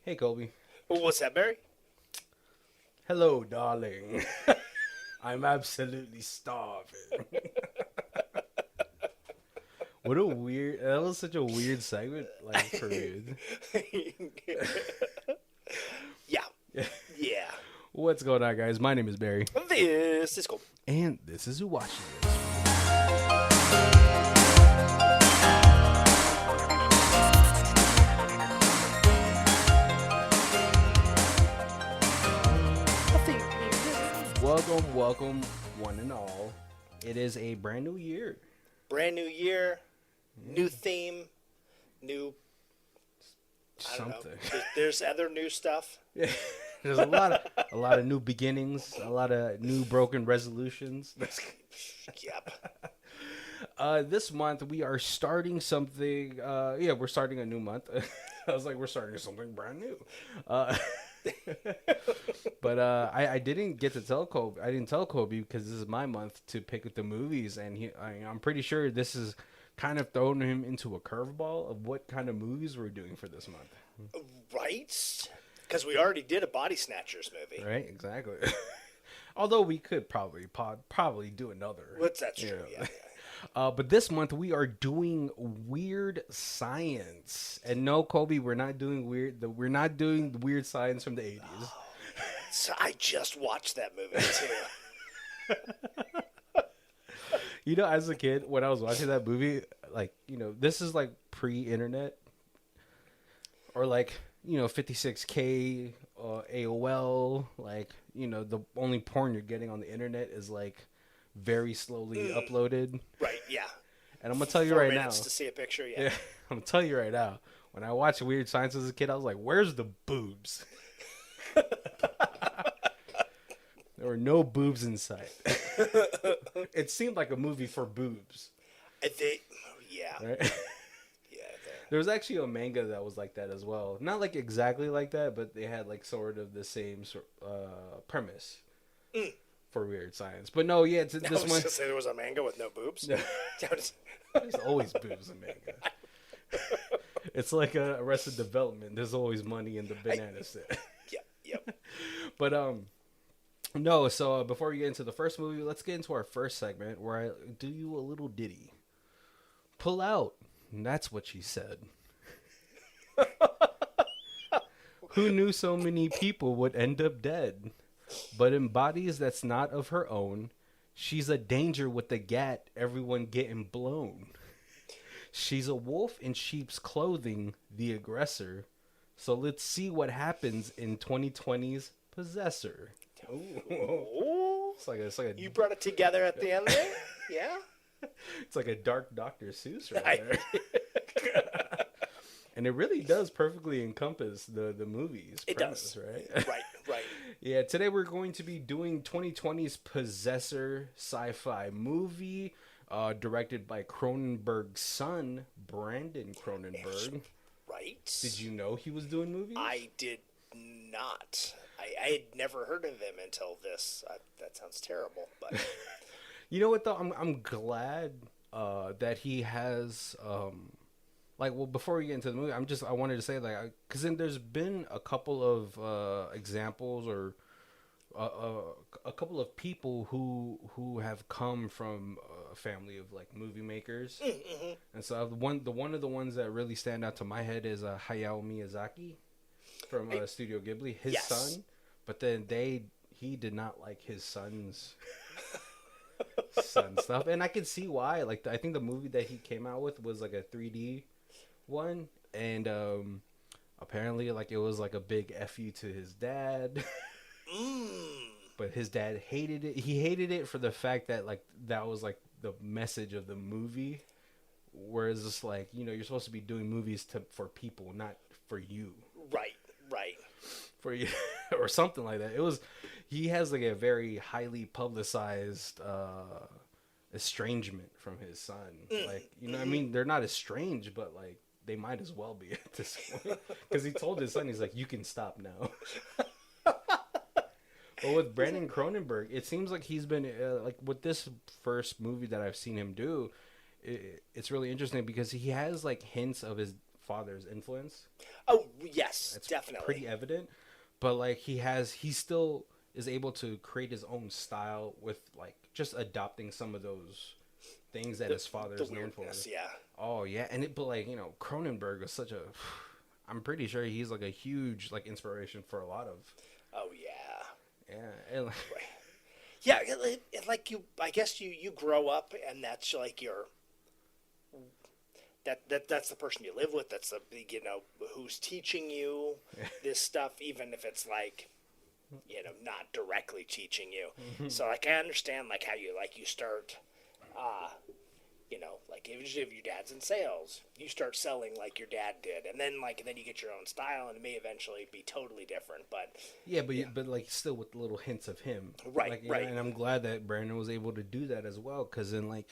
Hey, Colby. What's that, Barry? Hello, darling. I'm absolutely starving. What a weird. That was such a weird segment, like, for me. Yeah. Yeah. What's going on, guys? My name is Barry. This is cool. And this is Who Watches This. Welcome, one and all. It is a brand new year. Brand new year, new theme, new. I don't Something. know. There's other new stuff. Yeah. There's a lot of new beginnings, a lot of new broken resolutions. Yep. This month we are starting something. We're starting a new month. I was like, we're starting something brand new. But I didn't get to tell Kobe. I didn't tell Kobe because this is my month to pick the movies, and I'm pretty sure this is kind of throwing him into a curveball of what kind of movies we're doing for this month. Right? Because we already did a Body Snatchers movie. Right, exactly. Although we could probably do another. That's true. Yeah. But this month we are doing weird science, and no, Kobe, we're not doing weird science from the 80s. Oh, so I just watched that movie too. You know, as a kid, when I was watching that movie, like, you know, this is like pre-internet, or like, you know, 56K, AOL, like, you know, the only porn you're getting on the internet is like very slowly uploaded. Right, yeah. And I'm going to tell you 4 right now. minutes to see a picture, yeah. I'm going to tell you right now. When I watched Weird Science as a kid, I was like, where's the boobs? There were no boobs in sight. It seemed like a movie for boobs. Yeah. Right? There was actually a manga that was like that as well. Not like exactly like that, but they had like sort of the same premise for Weird Science. But no, yeah, this one. I was going to say there was a manga with no boobs. There's always boobs in manga. It's like a Arrested Development. There's always money in the banana set. Yep. But no. So before we get into the first movie, let's get into our first segment where I do you a little ditty. Pull out. And that's what she said. Who knew so many people would end up dead? But in bodies that's not of her own, she's a danger with the gat, everyone getting blown. She's a wolf in sheep's clothing, the aggressor. So let's see what happens in 2020's Possessor. Ooh. It's like a You brought it together at the end there? Yeah? It's like a dark Dr. Seuss right there. And it really does perfectly encompass the movie's premise, does. Right? Right. Yeah, today we're going to be doing 2020's Possessor sci-fi movie, directed by Cronenberg's son, Brandon Cronenberg. Right. Did you know he was doing movies? I did not. I had never heard of him until this. That sounds terrible, but... You know what though? I'm glad that he has before we get into the movie, I wanted to say because then there's been a couple of examples or a couple of people who have come from a family of like movie makers, and so one of the ones that really stand out to my head is Hayao Miyazaki from Studio Ghibli, his son, but then he did not like his son's. Son stuff, and I can see why. Like, I think the movie that he came out with was like a 3D one, and apparently, like, it was like a big fu to his dad. But his dad hated it. He hated it for the fact that like that was like the message of the movie, whereas it's like, you know, you're supposed to be doing movies for people, not for you. Right. For you, or something like that. He has like a very highly publicized estrangement from his son. Like, you know, I mean, they're not estranged, but like they might as well be at this point. Because he told his son, he's like, you can stop now. But with Brandon Cronenberg, it seems like he's been like with this first movie that I've seen him do. It's really interesting because he has like hints of his father's influence. Oh yes, It's definitely. pretty evident. But like he still is able to create his own style with like just adopting some of those things that his father is known for. Yeah. Oh yeah, but like Cronenberg was such a. I'm pretty sure he's like a huge like inspiration for a lot of. Oh yeah. Yeah. And, yeah, like I guess you grow up and that's like your. That's the person you live with. That's the who's teaching you this stuff, even if it's like not directly teaching you. So like I understand like how you start, like if your dad's in sales, you start selling like your dad did, and then you get your own style, and it may eventually be totally different. But but like still with little hints of him, right, like, right. And I'm glad that Brandon was able to do that as well, because then like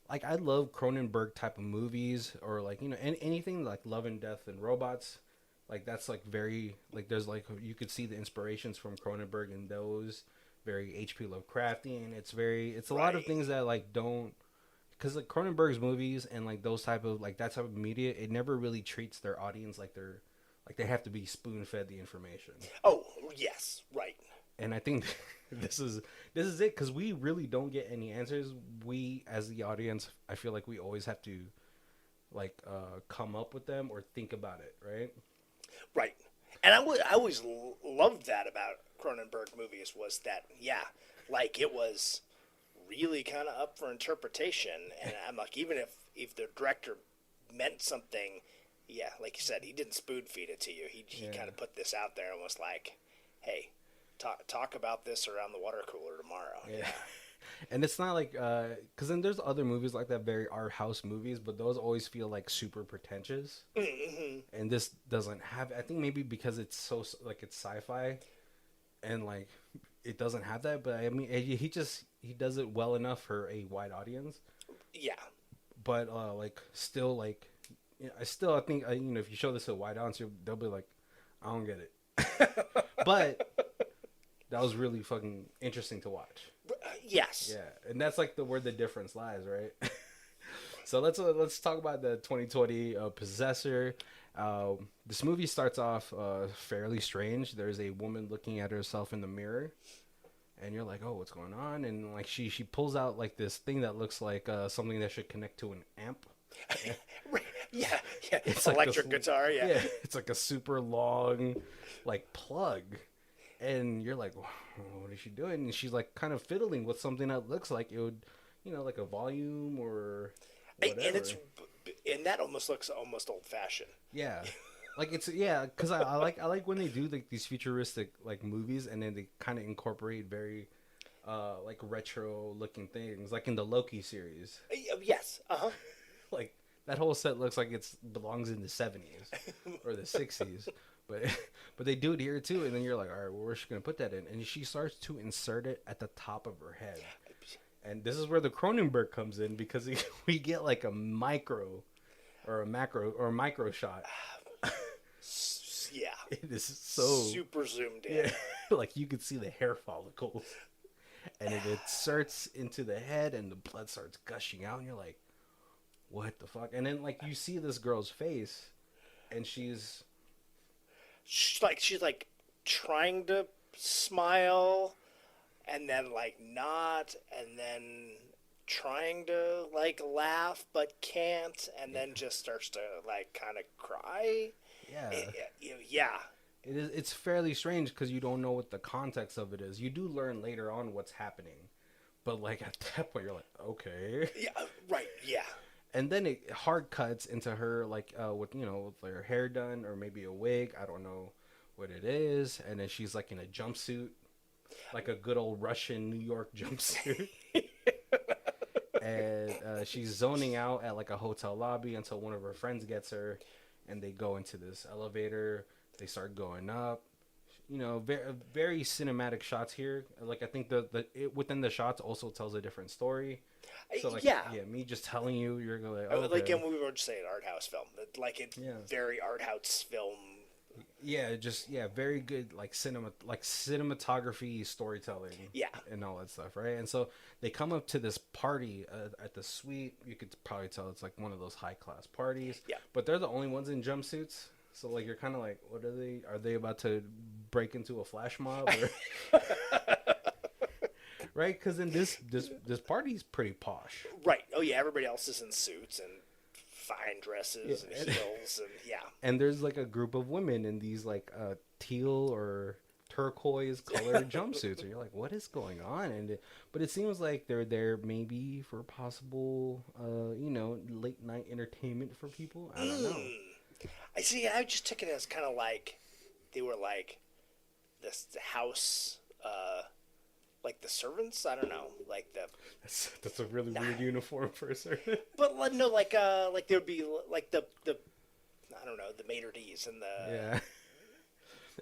I love Cronenberg type of movies, or like anything like Love and Death and Robots, like that's like very like there's like you could see the inspirations from Cronenberg in those, very H.P. Lovecraftian. It's a lot of things that like don't, because like Cronenberg's movies and like those type of like that type of media, it never really treats their audience like they have to be spoon fed the information. Oh yes, right. And I think this is it, because we really don't get any answers. We as the audience, I feel like we always have to like come up with them or think about it, right? Right. And I always loved that about Cronenberg movies, was that like it was really kind of up for interpretation. And I'm like, even if the director meant something, like you said, he didn't spoon feed it to you. He kind of put this out there and was like, hey, talk about this around the water cooler tomorrow. Yeah. And it's not like because then there's other movies like that, very art house movies, but those always feel like super pretentious. Mm-hmm. And this doesn't have, I think maybe because it's so like it's sci-fi and like it doesn't have that, but I mean he does it well enough for a wide audience. Yeah. But like still like I think if you show this to a wide audience, they'll be like, I don't get it. But that was really fucking interesting to watch. Yes. Yeah, and that's like where the difference lies, right? So let's talk about the 2020 Possessor. This movie starts off fairly strange. There's a woman looking at herself in the mirror, and you're like, oh, what's going on? And like she pulls out like this thing that looks like something that should connect to an amp. Yeah. It's electric like guitar. Yeah. It's like a super long like plug. And you're like, what is she doing? And she's like kind of fiddling with something that looks like it would, like a volume or whatever. And that almost looks almost old fashioned. Yeah, like because I like when they do like these futuristic like movies, and then they kind of incorporate very like retro looking things, like in the Loki series. Yes. Like that whole set looks like it belongs in the 70s or the 60s. But they do it here too, and then you're like, all right, well, where's she gonna put that in? And she starts to insert it at the top of her head, and this is where the Cronenberg comes in, because we get like a micro, or a macro, or a micro shot. Yeah, it is so super zoomed in. Yeah, like you could see the hair follicles, and it inserts into the head, and the blood starts gushing out, and you're like, what the fuck? And then like you see this girl's face, and she's like trying to smile, and then like not, and then trying to like laugh but can't, and then just starts to like kind of cry. Yeah. It's fairly strange because you don't know what the context of it is. You do learn later on what's happening, but like at that point you're like, okay. Yeah, right. Yeah. And then it hard cuts into her like with her hair done, or maybe a wig. I don't know what it is. And then she's like in a jumpsuit, like a good old Russian New York jumpsuit. And she's zoning out at like a hotel lobby until one of her friends gets her, and they go into this elevator. They start going up. Very, very cinematic shots here. Like I think within the shots also tells a different story. So like me just telling you, you're going like, oh, okay. Like we were just saying, art house film, like it's very art house film. very good like cinematography, storytelling, Yeah. and all that stuff, right? And so they come up to this party at the suite. You could probably tell it's like one of those high class parties. Yeah. But they're the only ones in jumpsuits, so like you're kind of like, what are they? Are they about to break into a flash mob? Or... right? Because then this party's pretty posh. Right. Oh yeah. Everybody else is in suits and fine dresses and heels and And there's like a group of women in these like teal or turquoise colored jumpsuits, and you're like, what is going on? But it seems like they're there maybe for possible late night entertainment for people. I don't know. I see. I just took it as kind of like they were like this house, like the servants. I don't know, like the. That's a really weird uniform for a servant. But no, like there'd be like the I don't know, the maitre-d's and the. Yeah.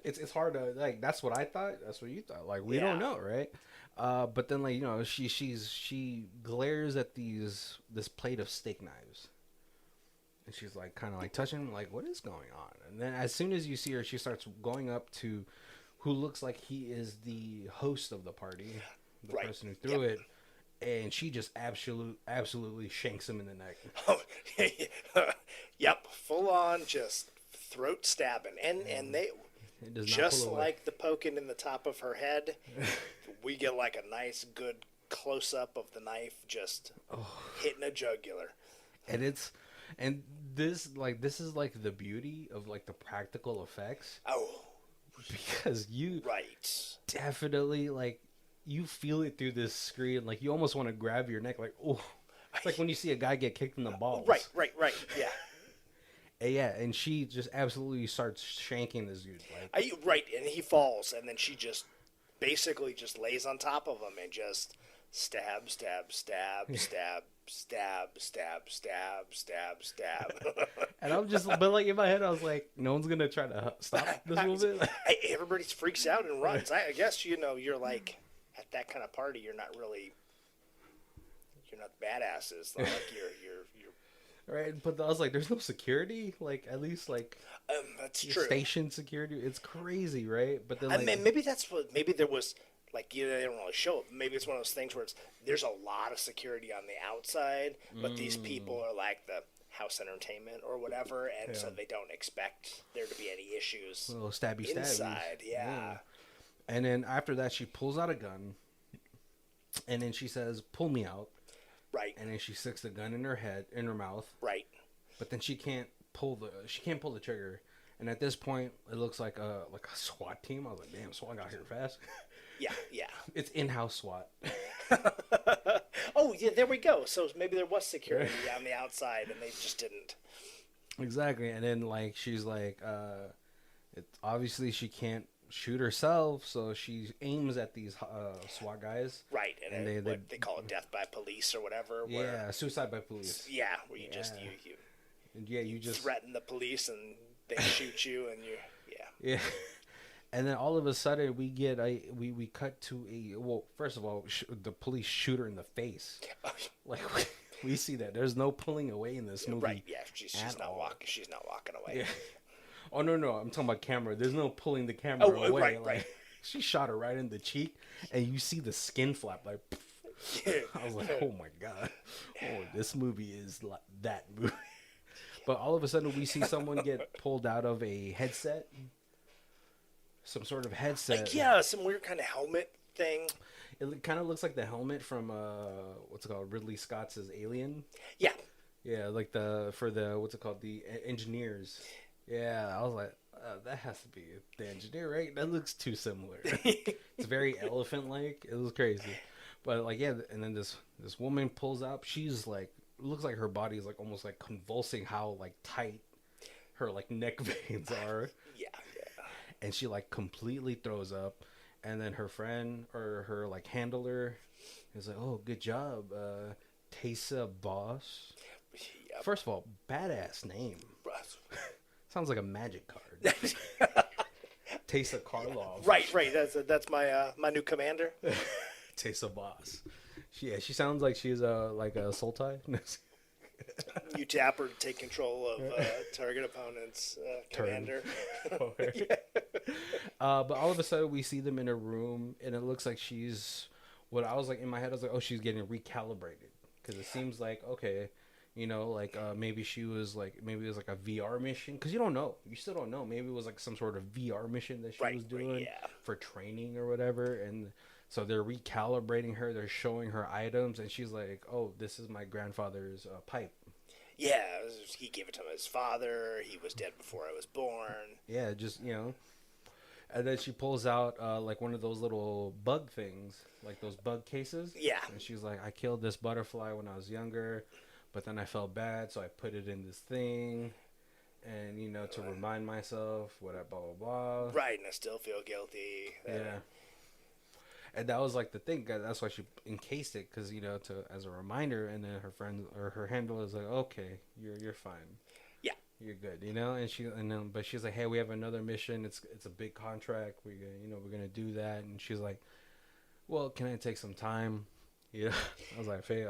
It's hard to like. That's what I thought. That's what you thought. Like we don't know, right? But then like she glares at this plate of steak knives, and she's like kind of like touching them, like what is going on? And then as soon as you see her, she starts going up to who looks like he is the host of the party, the person who threw it, and she just absolutely shanks him in the neck. Oh, yep, full on, just throat stabbing, and they. Just like the poking in the top of her head, we get like a nice, good close up of the knife just hitting a jugular. And this is like the beauty of like the practical effects. Oh, because you definitely like you feel it through this screen. Like you almost want to grab your neck. Like it's like when you see a guy get kicked in the balls. Right. Yeah. And she just absolutely starts shanking this dude. And he falls, and then she just basically just lays on top of him and just stab. And I'm just, but like in my head, I was like, no one's gonna try to stop this movement. Everybody freaks out and runs. I guess you're like at that kind of party, you're not badasses. Like you're. Right, but I was like, "There's no security, like at least like that's true. Station security. It's crazy, right?" But then, maybe there was like they don't really show it. Maybe it's one of those things where there's a lot of security on the outside, but these people are like the house entertainment or whatever, and so they don't expect there to be any issues. Little stabby inside, yeah. And then after that, she pulls out a gun, and then she says, "Pull me out." Right. And then she sticks the gun in her mouth. Right. But then she can't pull the trigger. And at this point, it looks like a SWAT team. I was like, damn, SWAT got here fast. Yeah. It's in-house SWAT. Oh, yeah, there we go. So maybe there was security on the outside, and they just didn't. Exactly. And then like she's like, obviously she can't shoot herself, so she aims at these SWAT guys. Right, and they call it death by police or whatever. Suicide by police. Yeah, where you just you just threaten the police and they shoot you and you. Yeah. And then all of a sudden we get we cut to first of all the police shoot her in the face. Like we see that there's no pulling away in this movie. Right, yeah, she's not walking. She's not walking away. Yeah. Oh, no, I'm talking about camera. There's no pulling the camera away. Right. She shot her right in the cheek, and you see the skin flap. Like, I was like, oh, my God. Oh, this movie is like that movie. But all of a sudden, we see someone get pulled out of a headset. Some sort of headset. Some weird kind of helmet thing. It kind of looks like the helmet from, what's it called, Ridley Scott's Alien. Yeah. Yeah, like the engineers. Yeah, I was like, that has to be the engineer, right? That looks too similar. It's very elephant-like. It was crazy. But, like, yeah, and then this woman pulls up. She's, like, looks like her body is, like, almost, like, convulsing how, like, tight her, like, neck veins are. Yeah. And she, like, completely throws up. And then her friend, or her, like, handler is like, oh, good job, Tasya Vos. Yep. First of all, badass name. Sounds like a magic card. Tasya Karlov. Right. That's my new commander. Tasya Vos. She sounds like she's like a Sultai. You tap her to take control of target opponent's commander. But all of a sudden we see them in a room, and it looks like she's. What I was like in my head, I was like, oh, she's getting recalibrated, because it seems like okay, like maybe she was like maybe it was like a VR mission, because you don't know, you still don't know. Maybe it was like some sort of VR mission that she was doing for training or whatever, and so they're recalibrating her. They're showing her items, and she's like, oh, this is my grandfather's pipe. Yeah, he gave it to his father. He was dead before I was born. Yeah, just and then she pulls out like one of those little bug things, like those bug cases. Yeah. And she's like, I killed this butterfly when I was younger, but then I felt bad, so I put it in this thing, and to remind myself what I blah blah blah. Right, and I still feel guilty. Yeah. And that was like the thing. That's why she encased it, because as a reminder. And then her friend or her handler is like, "Okay, you're fine. Yeah, you're good." But she's like, "Hey, we have another mission. It's a big contract. We're gonna do that." And she's like, "Well, can I take some time?" Yeah, I was like, "Yeah,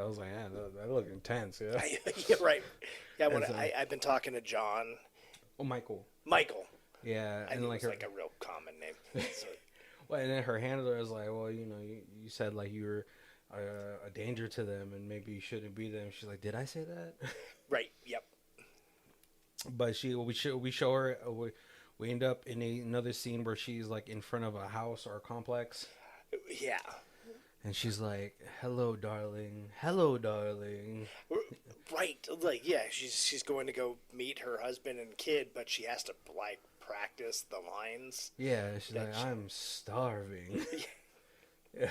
that looked intense." Yeah, yeah, right. Yeah, I've been talking to John. Oh, Michael. Yeah, and like like a real common name. So. Well, and then her handler is like, well, you said like you were a danger to them, and maybe you shouldn't be them. She's like, did I say that? Right. Yep. But we show her. We end up in another scene where she's like in front of a house or a complex. Yeah. And she's like, "Hello, darling. Hello, darling." Right. Like, yeah, she's going to go meet her husband and kid, but she has to like practice the lines. Yeah, she's like, I'm starving. Yeah.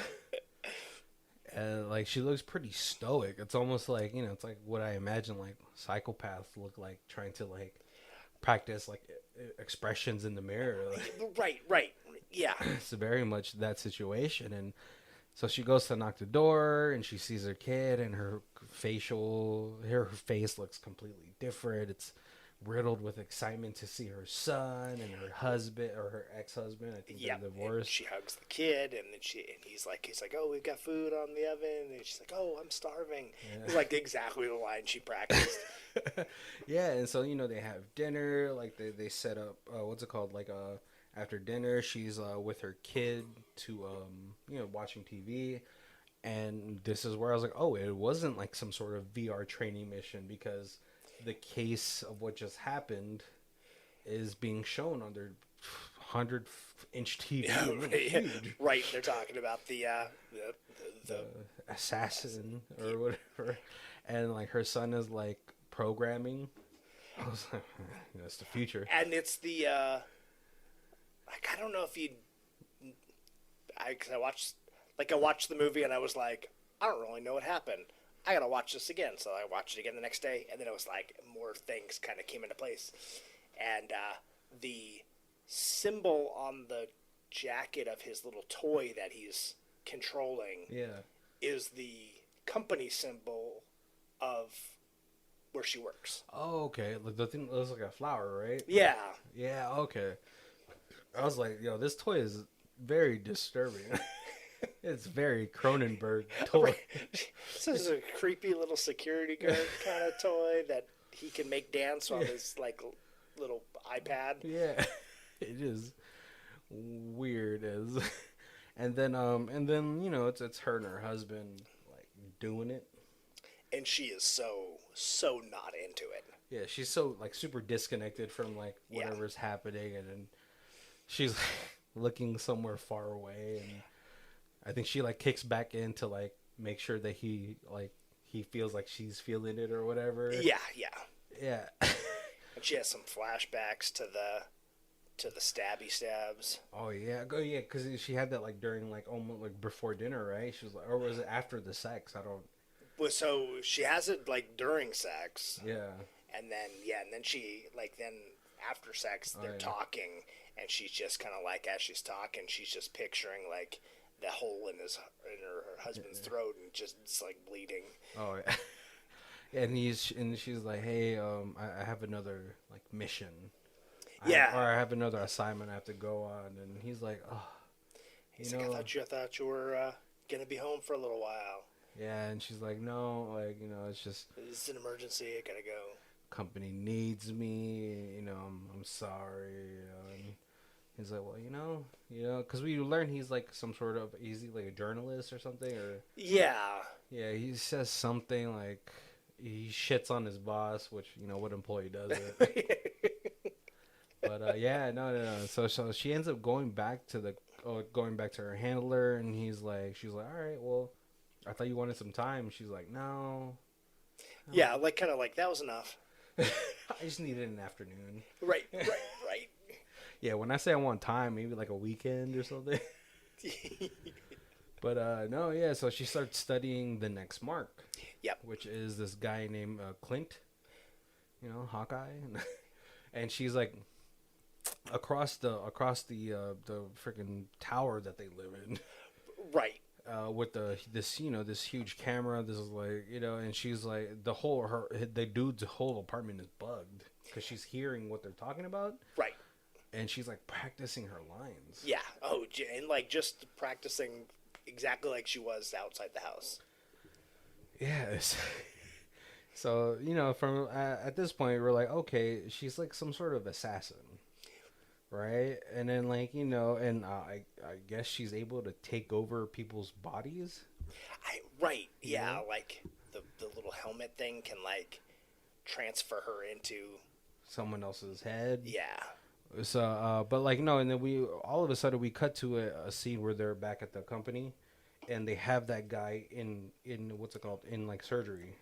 And like she looks pretty stoic. It's almost like it's like what I imagine like psychopaths look like, trying to like practice like expressions in the mirror. Like, right. Yeah. It's very much that situation. And so she goes to knock the door, and she sees her kid, and her face looks completely different. It's riddled with excitement to see her son and her husband, or her ex-husband. I think they're divorced. She hugs the kid, and then he's like, "Oh, we've got food on the oven," and she's like, "Oh, I'm starving." Yeah. It's like exactly the line she practiced. Yeah, and so they have dinner. Like they set up what's it called? Like after dinner, she's with her kid to watching TV. And this is where I was like, oh, it wasn't like some sort of VR training mission, because the case of what just happened is being shown on their 100-inch TV. Yeah, right. They're talking about the assassin or whatever, and like her son is like programming. I was like, that's the future. And it's the like, I don't know if because I watched the movie and I was like, I don't really know what happened. I gotta watch this again. So I watched it again the next day, and then it was like more things kind of came into place. And the symbol on the jacket of hhis little toy that he's controlling is the company symbol of where she works. Oh, okay. Like the thing looks like a flower, right? Yeah. Yeah, okay. I was like, yo, this toy is very disturbing. It's very Cronenberg toy. Right. This is a creepy little security guard kind of toy that he can make dance on his like little iPad. Yeah, it is weird as, and then it's her and her husband like doing it, and she is so not into it. Yeah, she's so like super disconnected from like whatever's happening, and then she's like, looking somewhere far away, and I think she like kicks back in to like make sure that he feels like she's feeling it or whatever. Yeah. And she has some flashbacks to the stabby stabs. Oh yeah, because she had that like during like almost like before dinner, right? She was like, or was it after the sex? I don't. Well, so she has it like during sex. Yeah. And then she like then after sex they're talking, and she's just kind of like, as she's talking, she's just picturing like the hole in her husband's throat, and just it's like bleeding. Oh yeah. And she's like, hey, I have another like mission. Yeah. Or I have another assignment I have to go on, and he's like, oh. He's like, I thought you were gonna be home for a little while. Yeah, and she's like, no, like, it's just It's an emergency. I gotta go. company needs me. I'm sorry. And he's like, well, because we learn he's like some sort of like a journalist or something, or Yeah. yeah, he says something like he shits on his boss, which what employee does it? But yeah, no. So she ends up going back to her handler, and she's like, all right, well, I thought you wanted some time. She's like, no. Yeah, like kind of like that was enough. I just needed an afternoon. Right, right, right. Yeah, when I say I want time, maybe like a weekend or something. But no, yeah. So she starts studying the next mark. Yep. Which is this guy named Clint. Hawkeye, and she's like across the freaking tower that they live in. Right. With this huge camera, this is like and she's like the dude's whole apartment is bugged because she's hearing what they're talking about. Right. And she's like practicing her lines. Yeah. Oh, and like just practicing exactly like she was outside the house. Yes. So from at this point we're like, okay, she's like some sort of assassin, right? And then and I guess she's able to take over people's bodies. Right. Yeah. Like the little helmet thing can like transfer her into someone else's head. Yeah. So, but no, and then all of a sudden we cut to a scene where they're back at the company, and they have that guy in what's it called, in like surgery.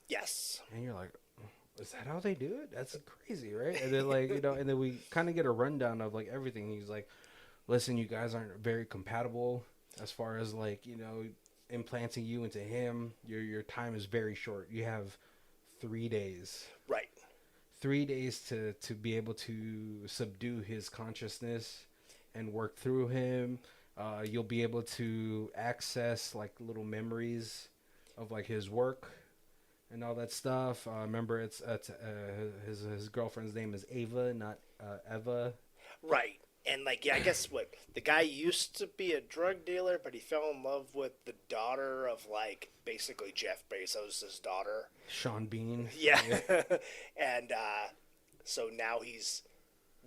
Yes. And you're like, is that how they do it? That's crazy, right? And then and then we kind of get a rundown of like everything. He's like, listen, you guys aren't very compatible as far as implanting you into him. Your time is very short. You have 3 days. Right. 3 days to be able to subdue his consciousness and work through him. You'll be able to access like little memories of like his work and all that stuff. Remember, it's his girlfriend's name is Ava, not Eva. Right. And I guess the guy used to be a drug dealer, but he fell in love with the daughter of basically Jeff Bezos' daughter, Sean Bean. Yeah. And so now he's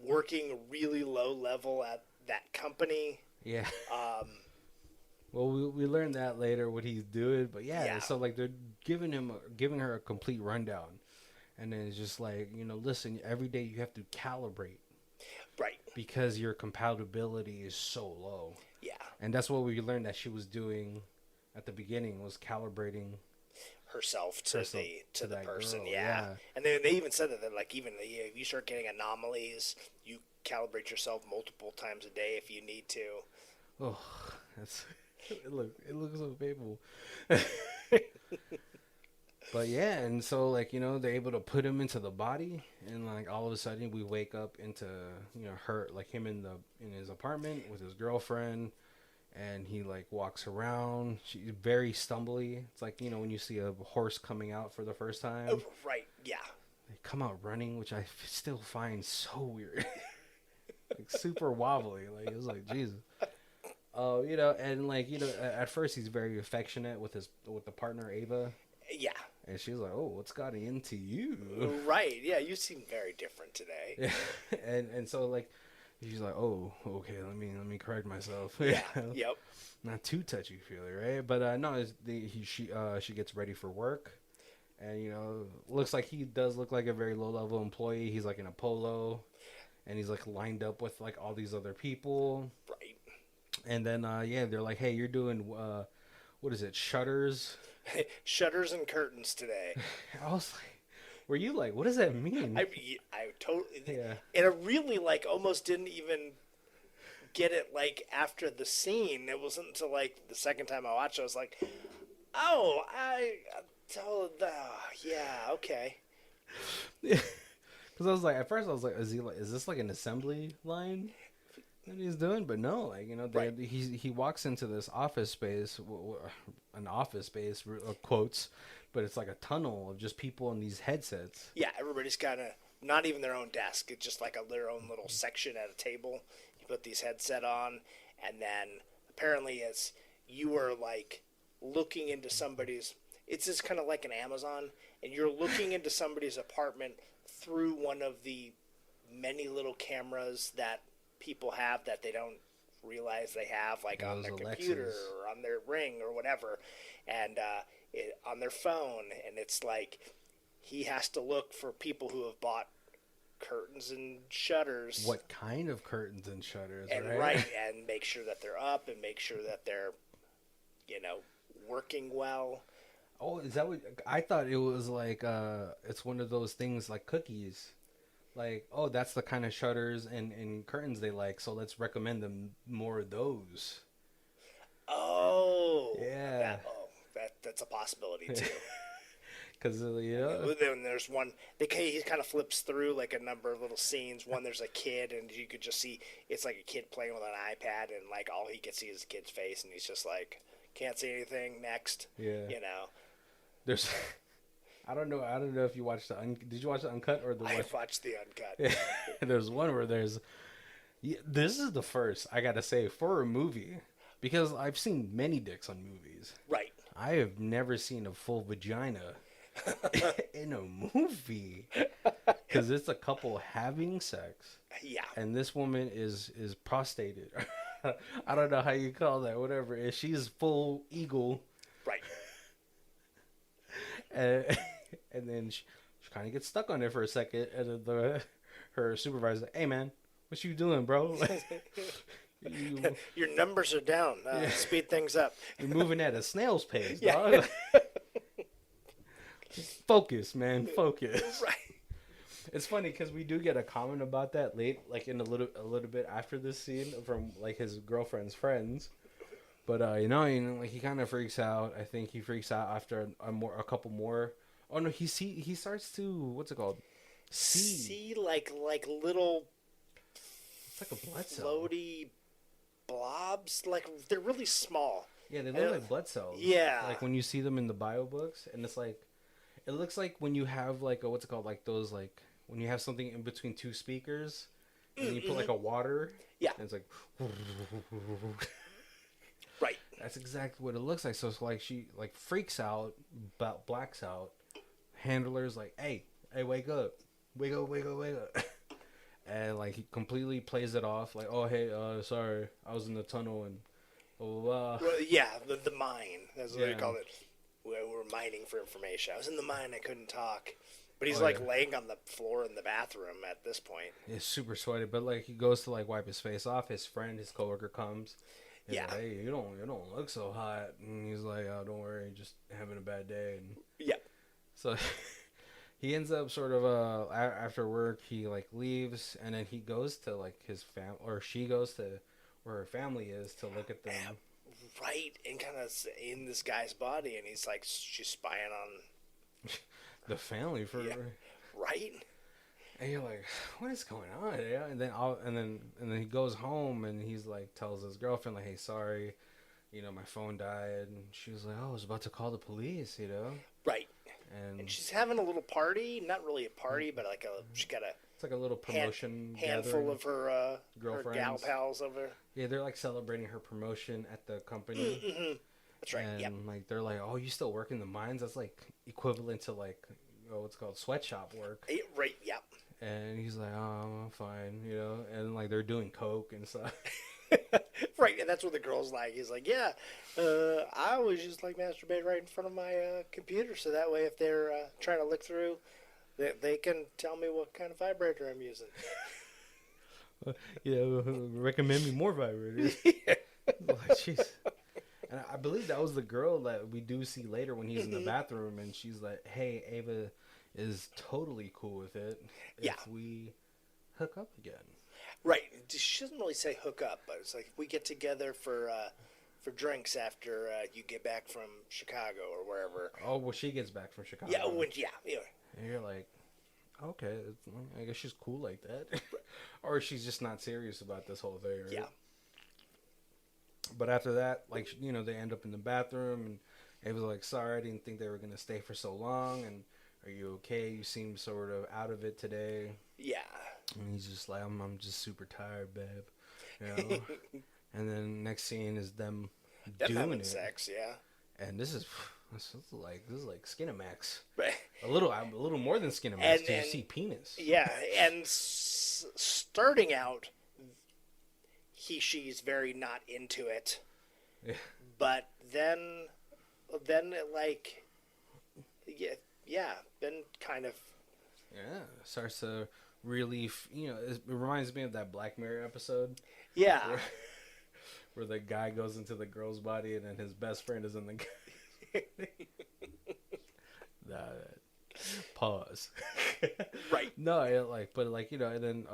working really low level at that company. Yeah. Well, we learned that later what he's doing, but yeah. So they're giving her a complete rundown, and then it's just listen, every day you have to calibrate. Right. Because your compatibility is so low. Yeah. And that's what we learned that she was doing at the beginning, was calibrating herself to the person. Girl. Yeah. And they even said that even if you start getting anomalies, you calibrate yourself multiple times a day if you need to. Oh, it looks so painful. But yeah, and so they're able to put him into the body, and all of a sudden we wake up into her, him in his apartment with his girlfriend, and he walks around. She's very stumbly. It's when you see a horse coming out for the first time. Oh, right. Yeah. They come out running, which I still find so weird. Super wobbly. It was Jesus. And at first he's very affectionate with the partner Ava. Yeah. And she's like, "Oh, what's gotten into you?" Right. Yeah, you seem very different today. Yeah. And so she's like, "Oh, okay. Let me correct myself." Yeah. Yep. Not too touchy feely, right? But no, she gets ready for work, and looks like he does look like a very low level employee. He's in a polo, and he's lined up with all these other people. Right. And then they're like, "Hey, you're doing what is it? Shutters." Shutters and curtains today. I was like, were you what does that mean? I totally. Yeah. And I really almost didn't even get it after the scene. It wasn't until the second time I watched it, I was like, oh, yeah, okay. Yeah. Because I was at first I was like, is this an assembly line that he's doing? But no, right. he walks into this office space, an office space, quotes, but it's a tunnel of just people in these headsets. Yeah, everybody's kind of not even their own desk. It's just their own little section at a table. You put these headset on, and then apparently you were looking into somebody's. It's just kind of like an Amazon, and you're looking into somebody's apartment through one of the many little cameras that people have that they don't realize they have, like on their computer or on their Ring or whatever, and on their phone. And it's like he has to look for people who have bought curtains and shutters. What kind of curtains and shutters? And and make sure that they're up and make sure that they're, working well. Oh, is that what I thought? It was like it's one of those things like cookies. Like, oh, that's the kind of shutters and curtains they like, so let's recommend them more of those. Oh. Yeah. That's a possibility, too. Because, Then there's one, he kind of flips through, like, a number of little scenes. One, there's a kid, and you could just see, it's like a kid playing with an iPad, and, like, all he can see is the kid's face, and he's just like, can't see anything, next. Yeah. There's... I don't know if you watched did you watch the uncut or the? I watched the uncut. Yeah. There's one where this is the first, I gotta say, for a movie, because I've seen many dicks on movies. Right. I have never seen a full vagina in a movie, because it's a couple having sex. Yeah. And this woman is prostated. I don't know how you call that. Whatever. And she's full eagle. Right. And then she kind of gets stuck on it for a second, and then her supervisor's like, "Hey man, what you doing, bro? Your numbers are down. Speed things up. You're moving at a snail's pace, yeah. dog. Focus, man, focus." Right. It's funny because we do get a comment about that late, like in a little bit after this scene from like his girlfriend's friends. But like he kind of freaks out. I think he freaks out after a couple more. Oh no, he starts to, what's it called? See like little. It's like a blood cell. Floaty blobs, like they're really small. Yeah, they look like blood cells. Yeah, like when you see them in the bio books, and it's like, it looks like when you have like what's it called? Like those, like when you have something in between two speakers, and you put like a water. Yeah, and it's like. Right. That's exactly what it looks like. So it's like she like freaks out, blacks out. Handler's like, hey, wake up. And like he completely plays it off. Like, oh, hey, sorry, I was in the tunnel and blah, blah, blah. Well, yeah, the mine. That's what they call it. We're mining for information. I was in the mine. I couldn't talk. But he's laying on the floor in the bathroom at this point. He's super sweaty. But like he goes to like wipe his face off. His coworker comes. He's like, hey, you don't look so hot. And he's like, oh, don't worry, just having a bad day. And yeah. So he ends up sort of after work, he like leaves, and then he goes to like his she goes to where her family is to look at them. Right, and kind of in this guy's body, and he's like, she's spying on the family for right. And you're like, what is going on? Yeah, and then he goes home and he's like, tells his girlfriend like, hey, sorry, my phone died, and she was like, oh, I was about to call the police, Right. And she's having a little party, not really a party, but like she got it's like a little promotion handful of her girlfriends, her gal pals over. Yeah, they're like celebrating her promotion at the company. Mm-hmm. That's right. And like they're like, oh, you still work in the mines? That's like equivalent to like what's called sweatshop work. Right. Yep. And he's like, oh, I'm fine, and like they're doing coke and stuff. Right, and that's what the girl's like. He's like, yeah, I always just like masturbate right in front of my computer, so that way if they're trying to look through, they can tell me what kind of vibrator I'm using. Recommend me more vibrators. Like, jeez. And I believe that was the girl that we do see later when he's in the bathroom, and she's like, hey, Ava is totally cool with it if we hook up again. Right. She doesn't really say hook up, but it's like we get together for drinks after you get back from Chicago or wherever. Oh, well, she gets back from Chicago. Yeah, And you're like, okay, I guess she's cool like that. Or she's just not serious about this whole thing. Right? Yeah. But after that, like, they end up in the bathroom, and Ava's like, sorry, I didn't think they were going to stay for so long, and are you okay? You seem sort of out of it today. Yeah. And he's just like, I'm just super tired, babe. And then next scene is them doing having it. sex, yeah. And this is like Skinamax. Right. A little more than Skinamax. And You see penis. Yeah, and starting out, she's very not into it. Yeah. But then it, like, yeah, then kind of. Yeah, starts to really, it reminds me of that Black Mirror episode. Yeah. Where the guy goes into the girl's body and then his best friend is in the guy. Pause. Right. No, and then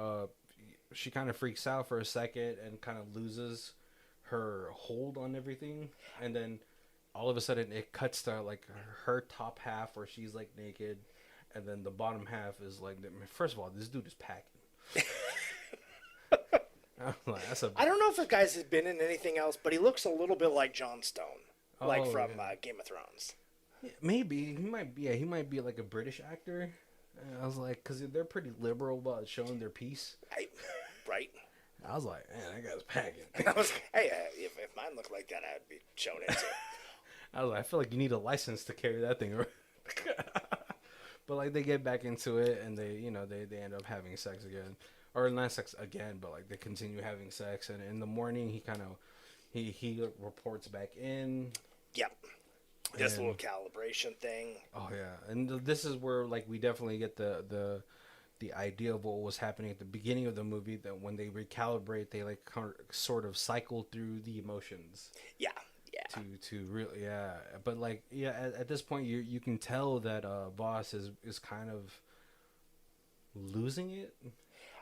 she kind of freaks out for a second and kind of loses her hold on everything, and then all of a sudden it cuts to like her top half where she's like naked, and then the bottom half is like. First of all, this dude is packing. I'm like, I don't know if the guy's been in anything else, but he looks a little bit like Jon Stone, from Game of Thrones. Yeah, maybe he might be. Yeah, he might be like a British actor. I was like, because they're pretty liberal about showing their piece. Right. I was like, man, that guy's packing. Hey, if mine looked like that, I'd be showing it too. I was like, I feel like you need a license to carry that thing around. But like, they get back into it, and they end up having sex again, or not sex again, but like they continue having sex. And in the morning, he reports back in. Yep. This little calibration thing. Oh yeah, and this is where like we definitely get the idea of what was happening at the beginning of the movie, that when they recalibrate, they like sort of cycle through the emotions. Yeah. To really, but like, at this point you can tell that Vos is kind of losing it.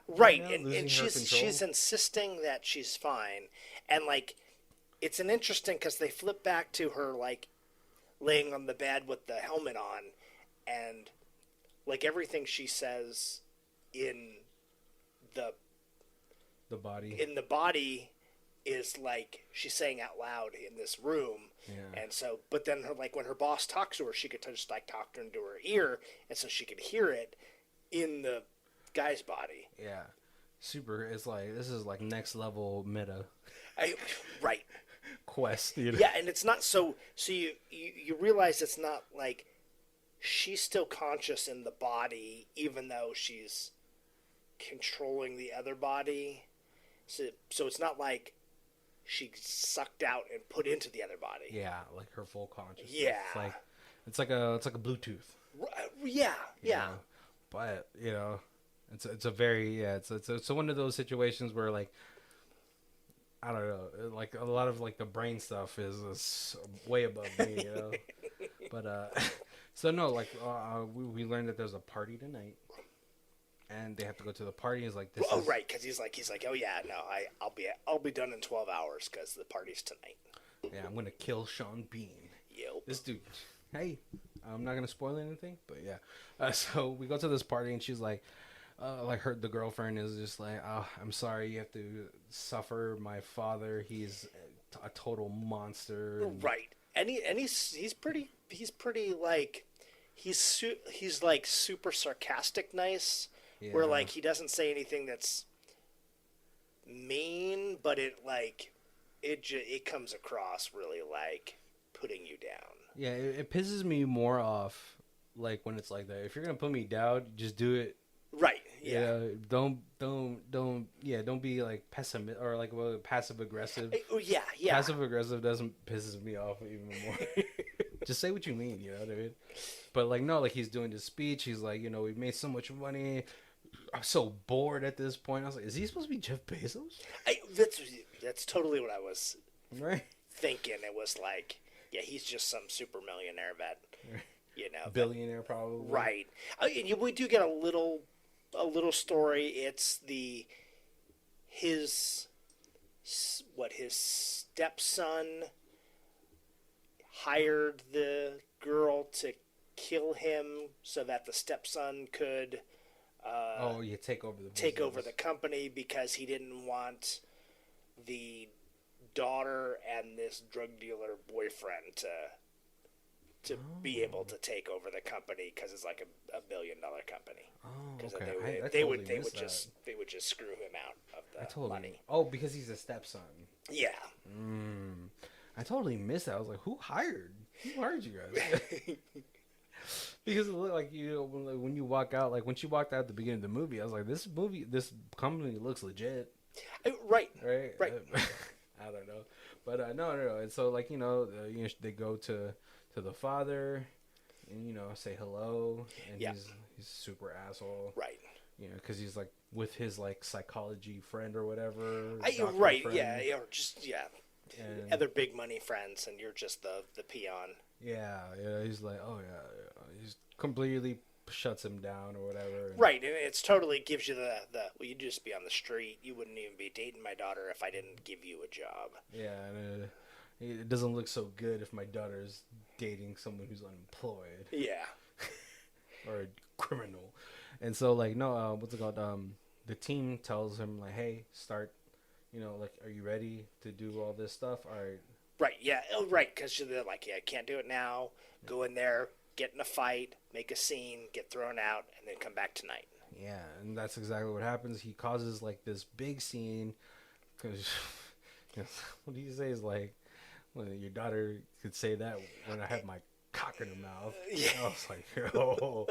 Right, and she's insisting that she's fine, and like it's an interesting because they flip back to her like laying on the bed with the helmet on, and like everything she says in the body is like she's saying out loud in this room. And so, but then when her boss talks to her, she could just like talk into her ear, and so she could hear it in the guy's body. Yeah, super. It's like, this is like next level meta. Right. Quest. Yeah, and it's not so you realize it's not like she's still conscious in the body, even though she's controlling the other body. So it's not like she sucked out and put into the other body. Yeah, like her full consciousness. Yeah, it's like a Bluetooth. Yeah. But it's a very it's one of those situations where like, I don't know, like a lot of like the brain stuff is way above me, But so no, like we learned that there's a party tonight. And they have to go to the party. He's like, right, because he's like, oh yeah, no, I'll be done in 12 hours because the party's tonight. Yeah, I'm gonna kill Sean Bean. Yep. This dude. Hey, I'm not gonna spoil anything, but yeah. So we go to this party, and she's like the girlfriend is just like, oh, I'm sorry, you have to suffer my father. He's a total monster. Right, and he's pretty like he's like super sarcastic nice. Yeah. Where like he doesn't say anything that's mean, but it comes across really like putting you down. Yeah, it pisses me more off like when it's like that. If you're gonna put me down, just do it. Right. Yeah. Don't be like pessimist or like passive aggressive. Yeah. Passive aggressive pisses me off even more. Just say what you mean, you know what I mean? But like, no, like he's doing this speech. He's like, we've made so much money. I'm so bored at this point. I was like, is he supposed to be Jeff Bezos? That's totally what I was right thinking. It was like, yeah, he's just some super millionaire that, billionaire probably. Right. We do get a little story. It's his stepson hired the girl to kill him so that the stepson could take over the company because he didn't want the daughter and this drug dealer boyfriend to be able to take over the company because it's like a $1 billion company. Because they would just screw him out of the money. Oh, because he's a stepson. Yeah. I totally missed that. I was like, who hired? Who are you guys? Because it looked like, you know, when you walk out, like when she walked out at the beginning of the movie, I was like, this company looks legit. Right. Right. Right. I don't know, but no. And so, like, you know, they go to the father, and, you know, say hello, and he's super asshole. Right. You know, because he's like with his like psychology friend or whatever. Right. Friend. Yeah. Or just And, other big money friends, and you're just the peon. Yeah. He's like, oh yeah. He's completely shuts him down or whatever. Right, and it's totally gives you the well, you'd just be on the street. You wouldn't even be dating my daughter if I didn't give you a job. Yeah, and it doesn't look so good if my daughter's dating someone who's unemployed. Yeah. Or a criminal. And so, like, no, what's it called? The team tells him, like, hey, start, you know, like, are you ready to do all this stuff? All right. Right, yeah, right, because they're like, yeah, I can't do it now. Go in there, get in a fight, make a scene, get thrown out, and then come back tonight. Yeah, and that's exactly what happens. He causes, like, this big scene, because, you know, what do you say is, like, well, your daughter could say that when I have my cock in her mouth. Yeah. I was like, oh.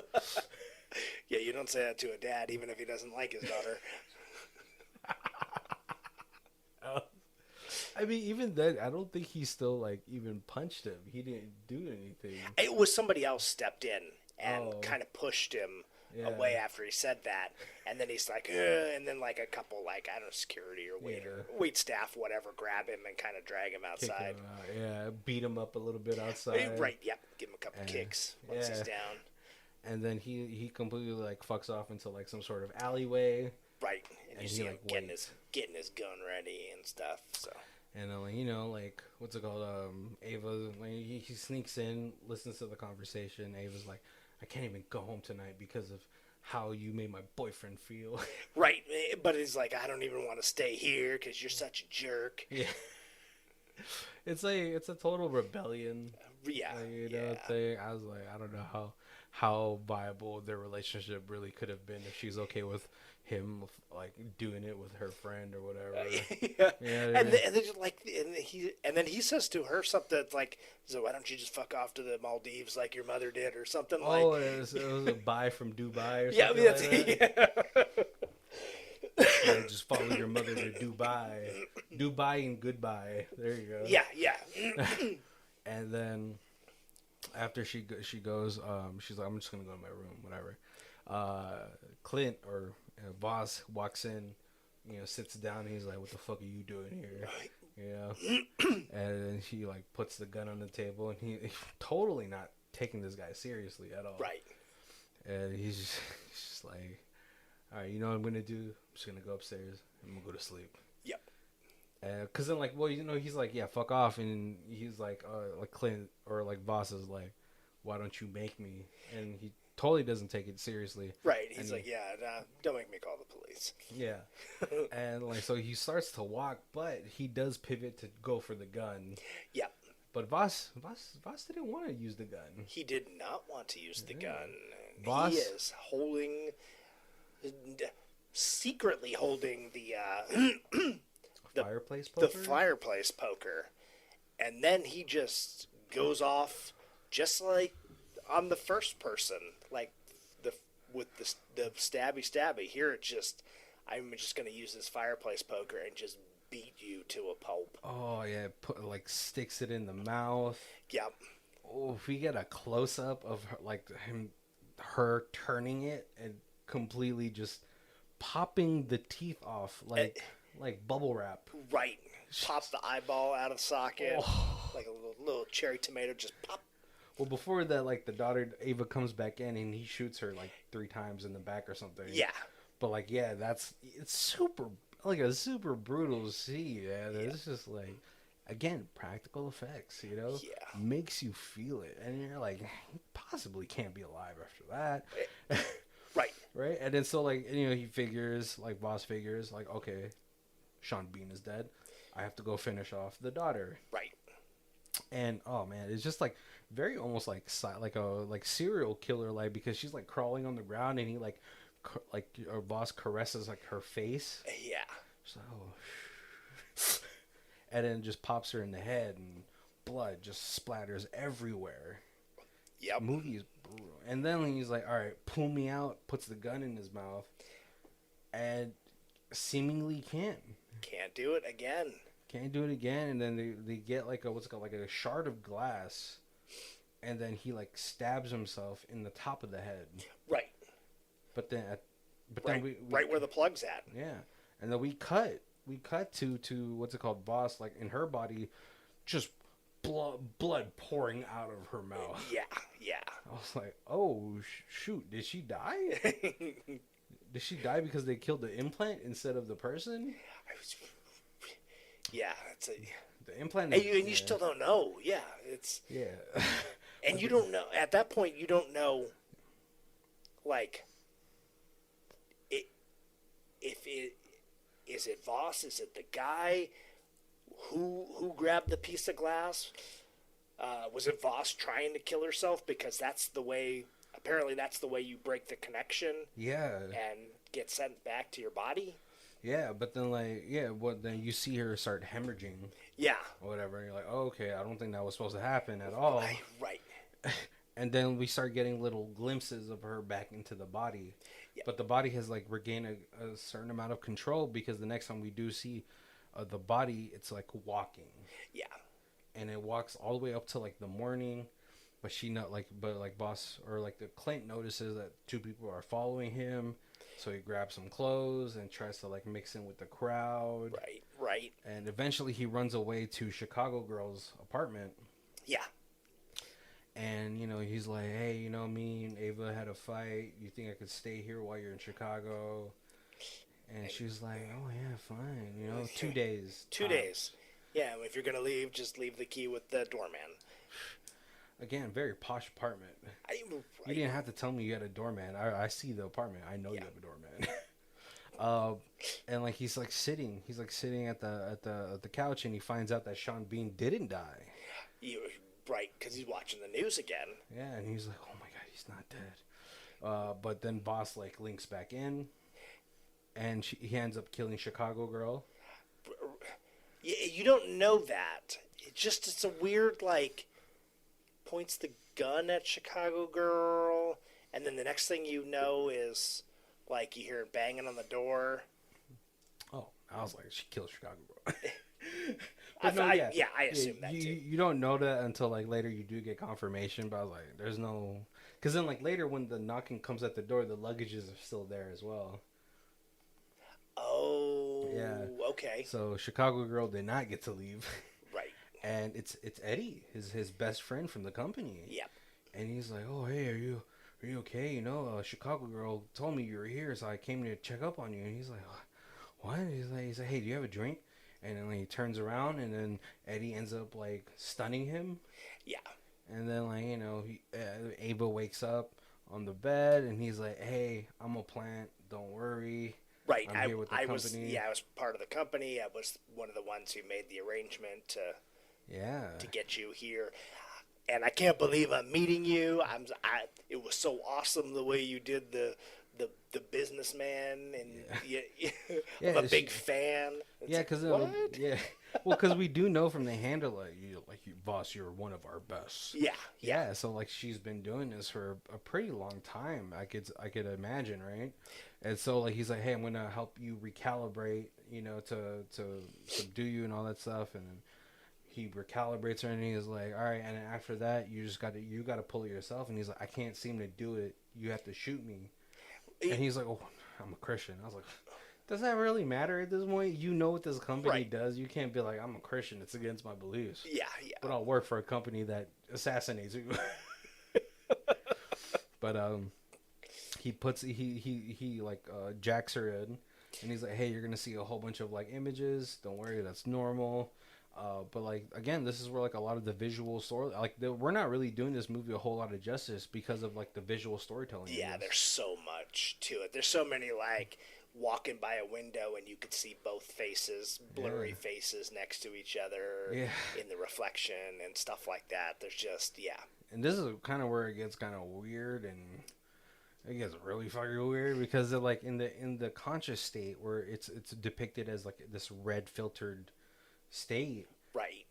Yeah, you don't say that to a dad, even if he doesn't like his daughter. I mean, even then, I don't think he still, like, even punched him. He didn't do anything. It was somebody else stepped in and kind of pushed him away after he said that. And then he's like, ugh, and then, like, a couple, like, I don't know, security or wait staff, whatever, grab him and kind of drag him outside. Him out. Yeah, beat him up a little bit outside. Right, yep. Give him a couple kicks once he's down. And then he completely, like, fucks off into, like, some sort of alleyway. Right, and you see him getting his gun ready and stuff, so... And, you know, like, what's it called? Ava, like, he sneaks in, listens to the conversation. Ava's like, I can't even go home tonight because of how you made my boyfriend feel. Right, but he's like, I don't even want to stay here because you're such a jerk. Yeah. It's a total rebellion. Yeah. Thing. I was like, I don't know how viable their relationship really could have been if she's okay with him, like, doing it with her friend or whatever. And then he says to her something like, so why don't you just fuck off to the Maldives like your mother did or something like. Oh, it was a bye from Dubai or something. Yeah, I mean, Yeah, just follow your mother to Dubai. Dubai and goodbye. There you go. Yeah. And then after she goes, she's like, I'm just gonna go to my room, whatever. Clint or Vos walks in, you know, sits down, and he's like, what the fuck are you doing here? You know? And then she, like, puts the gun on the table, and he's totally not taking this guy seriously at all. Right. And he's just like, all right, you know what I'm gonna do? I'm just gonna go upstairs. I'm gonna go to sleep. Yep. Cause then, like, well, you know, he's like, yeah, fuck off, and he's like Clint or like Vos is like, why don't you make me? And he totally doesn't take it seriously. Right. He's like, yeah, nah, don't make me call the police. Yeah. And, like, so he starts to walk, but he does pivot to go for the gun. Yep. But Vos didn't want to use the gun. He did not want to use the gun. Vos, he is secretly holding the fireplace poker? The fireplace poker. And then he just goes off just like on the first person, like with the stabby. Here it's just, I'm just going to use this fireplace poker and just beat you to a pulp. Oh, yeah, sticks it in the mouth. Yep. Oh, if we get a close-up of her, like, her turning it and completely just popping the teeth off like bubble wrap. Right. Pops the eyeball out of socket. Like a little cherry tomato, just pop. Well, before that, like, the daughter, Ava, comes back in and he shoots her, like, 3 times in the back or something. Yeah. But, like, yeah, it's super, like, a super brutal to see, man. Yeah. It's just, like, again, practical effects, you know? Yeah. Makes you feel it. And you're like, he possibly can't be alive after that. Right. Right? And then so, like, you know, he figures, like, Vos figures, like, okay, Sean Bean is dead. I have to go finish off the daughter. Right. And, oh, man, it's just, like, very almost like a serial killer, like, because she's, like, crawling on the ground and he, like, our boss caresses, like, her face. Yeah. So, and then just pops her in the head and blood just splatters everywhere. Yep. Movie is brutal. And then he's like, all right, pull me out, puts the gun in his mouth, and seemingly can't do it again. Can't do it again. And then they get like a, what's it called, like a shard of glass, and then he like stabs himself in the top of the head. Right. But then we right where the plug's at. Yeah. And then we cut to what's it called, Vos, like in her body, just blood pouring out of her mouth. Yeah. I was like, oh shoot, did she die? Did she die because they killed the implant instead of the person? Yeah, the implant. And you still don't know. Yeah, yeah. And you don't know at that point. You don't know, like, if it is it Vos? Is it the guy who grabbed the piece of glass? Was it Vos trying to kill herself? Because that's the way. Apparently, that's the way you break the connection. Yeah. And get sent back to your body. Yeah, but then then you see her start hemorrhaging. Yeah. Or whatever, and you're like, oh, okay, I don't think that was supposed to happen at all. Right. And then we start getting little glimpses of her back into the body. Yeah. But the body has like regained a certain amount of control, because the next time we do see the body, it's like walking. Yeah. And it walks all the way up to like the morning. But Vos, or like the Clint notices that two people are following him, so he grabs some clothes and tries to like mix in with the crowd. Right. And eventually he runs away to Chicago Girl's apartment. Yeah. And he's like, hey, me and Ava had a fight. You think I could stay here while you're in Chicago? And she's like, oh yeah, fine. 2 days. 2 days. Yeah. If you're gonna leave, just leave the key with the doorman. Again, very posh apartment. You didn't have to tell me you had a doorman. I see the apartment. I know you have a doorman. And like he's sitting at the couch, and he finds out that Sean Bean didn't die. Right, because he's watching the news again. Yeah, and he's like, oh my god, he's not dead. But then Vos like links back in, and he ends up killing Chicago Girl. You don't know that. It's a weird like. Points the gun at Chicago Girl, and then the next thing you know is like you hear banging on the door. Oh, I was like, she killed Chicago Girl. I assume that too. You don't know that until like later you do get confirmation, but I was like, there's no, because then like later when the knocking comes at the door, the luggages are still there as well. Oh, yeah, okay. So Chicago Girl did not get to leave. Right. And it's Eddie, his best friend from the company. Yeah. And he's like, oh, hey, are you okay? Chicago Girl told me you were here, so I came to check up on you. And he's like, what? He's like, hey, do you have a drink? And then he turns around, and then Eddie ends up like stunning him. Yeah. And then Ava wakes up on the bed, and he's like, hey, I'm a plant. Don't worry. Right. I'm here with the company. I was part of the company. I was one of the ones who made the arrangement to get you here. And I can't believe I'm meeting you. It was so awesome the way you did the businessman, and I'm a big fan. Because because we do know from the handler, Vos, you're one of our best. Yeah. So like she's been doing this for a pretty long time. I could imagine, right? And so like he's like, hey, I'm gonna help you recalibrate, to subdue you and all that stuff, and then he recalibrates her, and he's like, all right, and then after that you got to pull it yourself. And he's like, I can't seem to do it. You have to shoot me. And he's like, oh, I'm a Christian. I was like, does that really matter at this point? You know what this company does. You can't be like, I'm a Christian. It's against my beliefs. Yeah. But I'll work for a company that assassinates you. But he jacks her in, and he's like, hey, you're gonna see a whole bunch of like images. Don't worry, that's normal. But like again, this is where like a lot of the visual story, we're not really doing this movie a whole lot of justice because of like the visual storytelling. Yeah, there's so much to it. There's so many like walking by a window and you could see both faces, blurry faces next to each other in the reflection and stuff like that. There's just And this is kind of where it gets kind of weird, and it gets really fucking weird because they're like in the conscious state where it's depicted as like this red filtered state, right?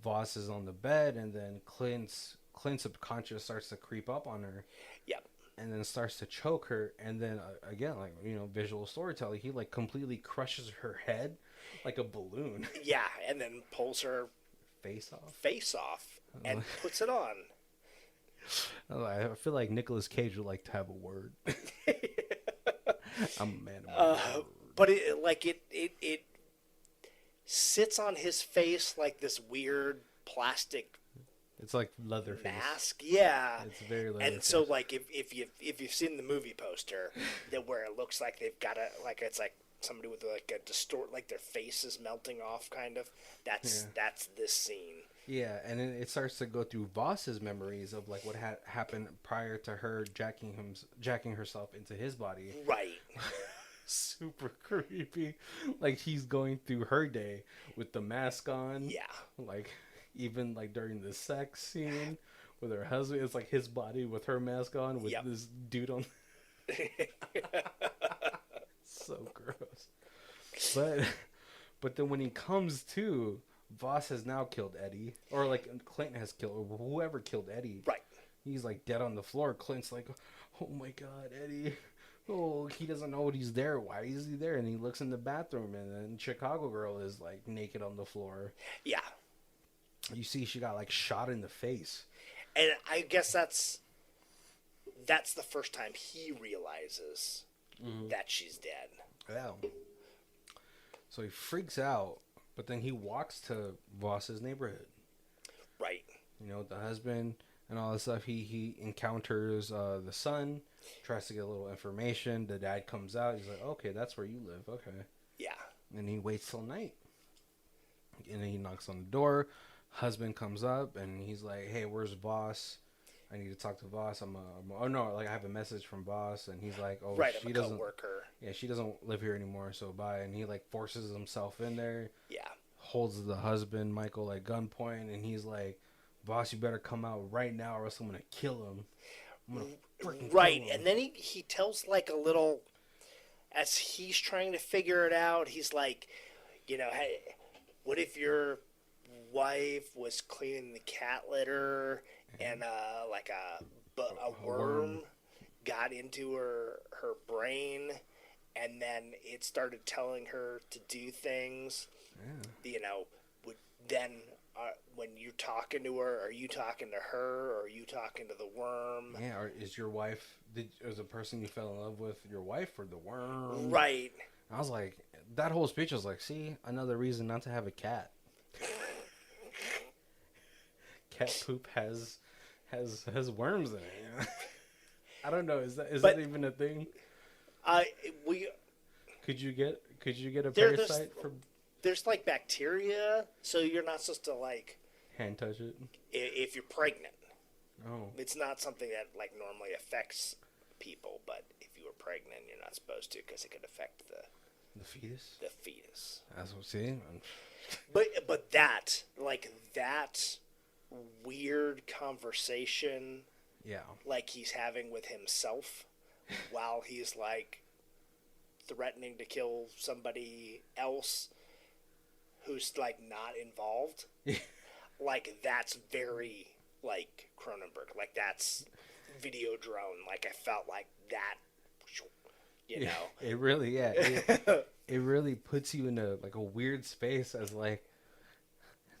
Voss is on the bed, and then Clint's subconscious starts to creep up on her. Yep. And then starts to choke her, and then again, like, visual storytelling, he like completely crushes her head like a balloon. Yeah, and then pulls her face off and puts it on. I feel like Nicolas Cage would like to have a word. I'm a man of my word. But it sits on his face like this weird plastic. It's like leather mask, yeah. It's very leather. And so, like, if you've seen the movie poster, that where it looks like they've got it's like somebody with like a like their face is melting off, kind of. That's this scene. Yeah, and then it starts to go through Voss's memories of like what had happened prior to her jacking herself into his body. Right. Super creepy. Like, he's going through her day with the mask on. Yeah. Like, even like during the sex scene with her husband, it's like his body with her mask on with this dude on. So gross. But then when he comes to, Voss has now killed Eddie, or like Clinton has killed, or whoever killed Eddie. Right. He's like dead on the floor. Clint's like, oh my God, Eddie. Oh, he doesn't know he's there. Why is he there? And he looks in the bathroom, and then Chicago Girl is like naked on the floor. Yeah. You see, she got like shot in the face. And I guess that's the first time he realizes that she's dead. Yeah. So he freaks out, but then he walks to Voss's neighborhood. Right. The husband and all this stuff. He encounters the son, tries to get a little information. The dad comes out. He's like, okay, that's where you live. Okay. Yeah. And he waits till night. And then he knocks on the door. Husband comes up, and he's like, hey, where's Voss? I need to talk to Voss. I have a message from Voss. And he's like, oh, right, she doesn't work her. Yeah, she doesn't live here anymore, so bye. And he like forces himself in there. Yeah. Holds the husband, Michael, like gunpoint, and he's like, Voss, you better come out right now, or else I'm gonna kill him. I'm gonna freaking kill him. And then he tells like a little, as he's trying to figure it out, he's like, hey, what if your wife was cleaning the cat litter and like a worm got into her brain, and then it started telling her to do things. When you're talking to her, are you talking to her, or are you talking to the worm? Yeah, or is your wife, is the person you fell in love with your wife or the worm? Right. I was like, that whole speech was like, see, another reason not to have a cat. Cat poop has worms in it. I don't know. Is that even a thing? Could you get a parasite from? There's like bacteria, so you're not supposed to like hand touch it if you're pregnant. Oh, it's not something that like normally affects people, but if you were pregnant, you're not supposed to, because it could affect the fetus. The fetus. That's what I'm saying. But that weird conversation, like he's having with himself while he's like threatening to kill somebody else who's like not involved. Like, that's very like Cronenberg. Like, that's Videodrome. Like, I felt like that, It really, it really puts you in a weird space as like,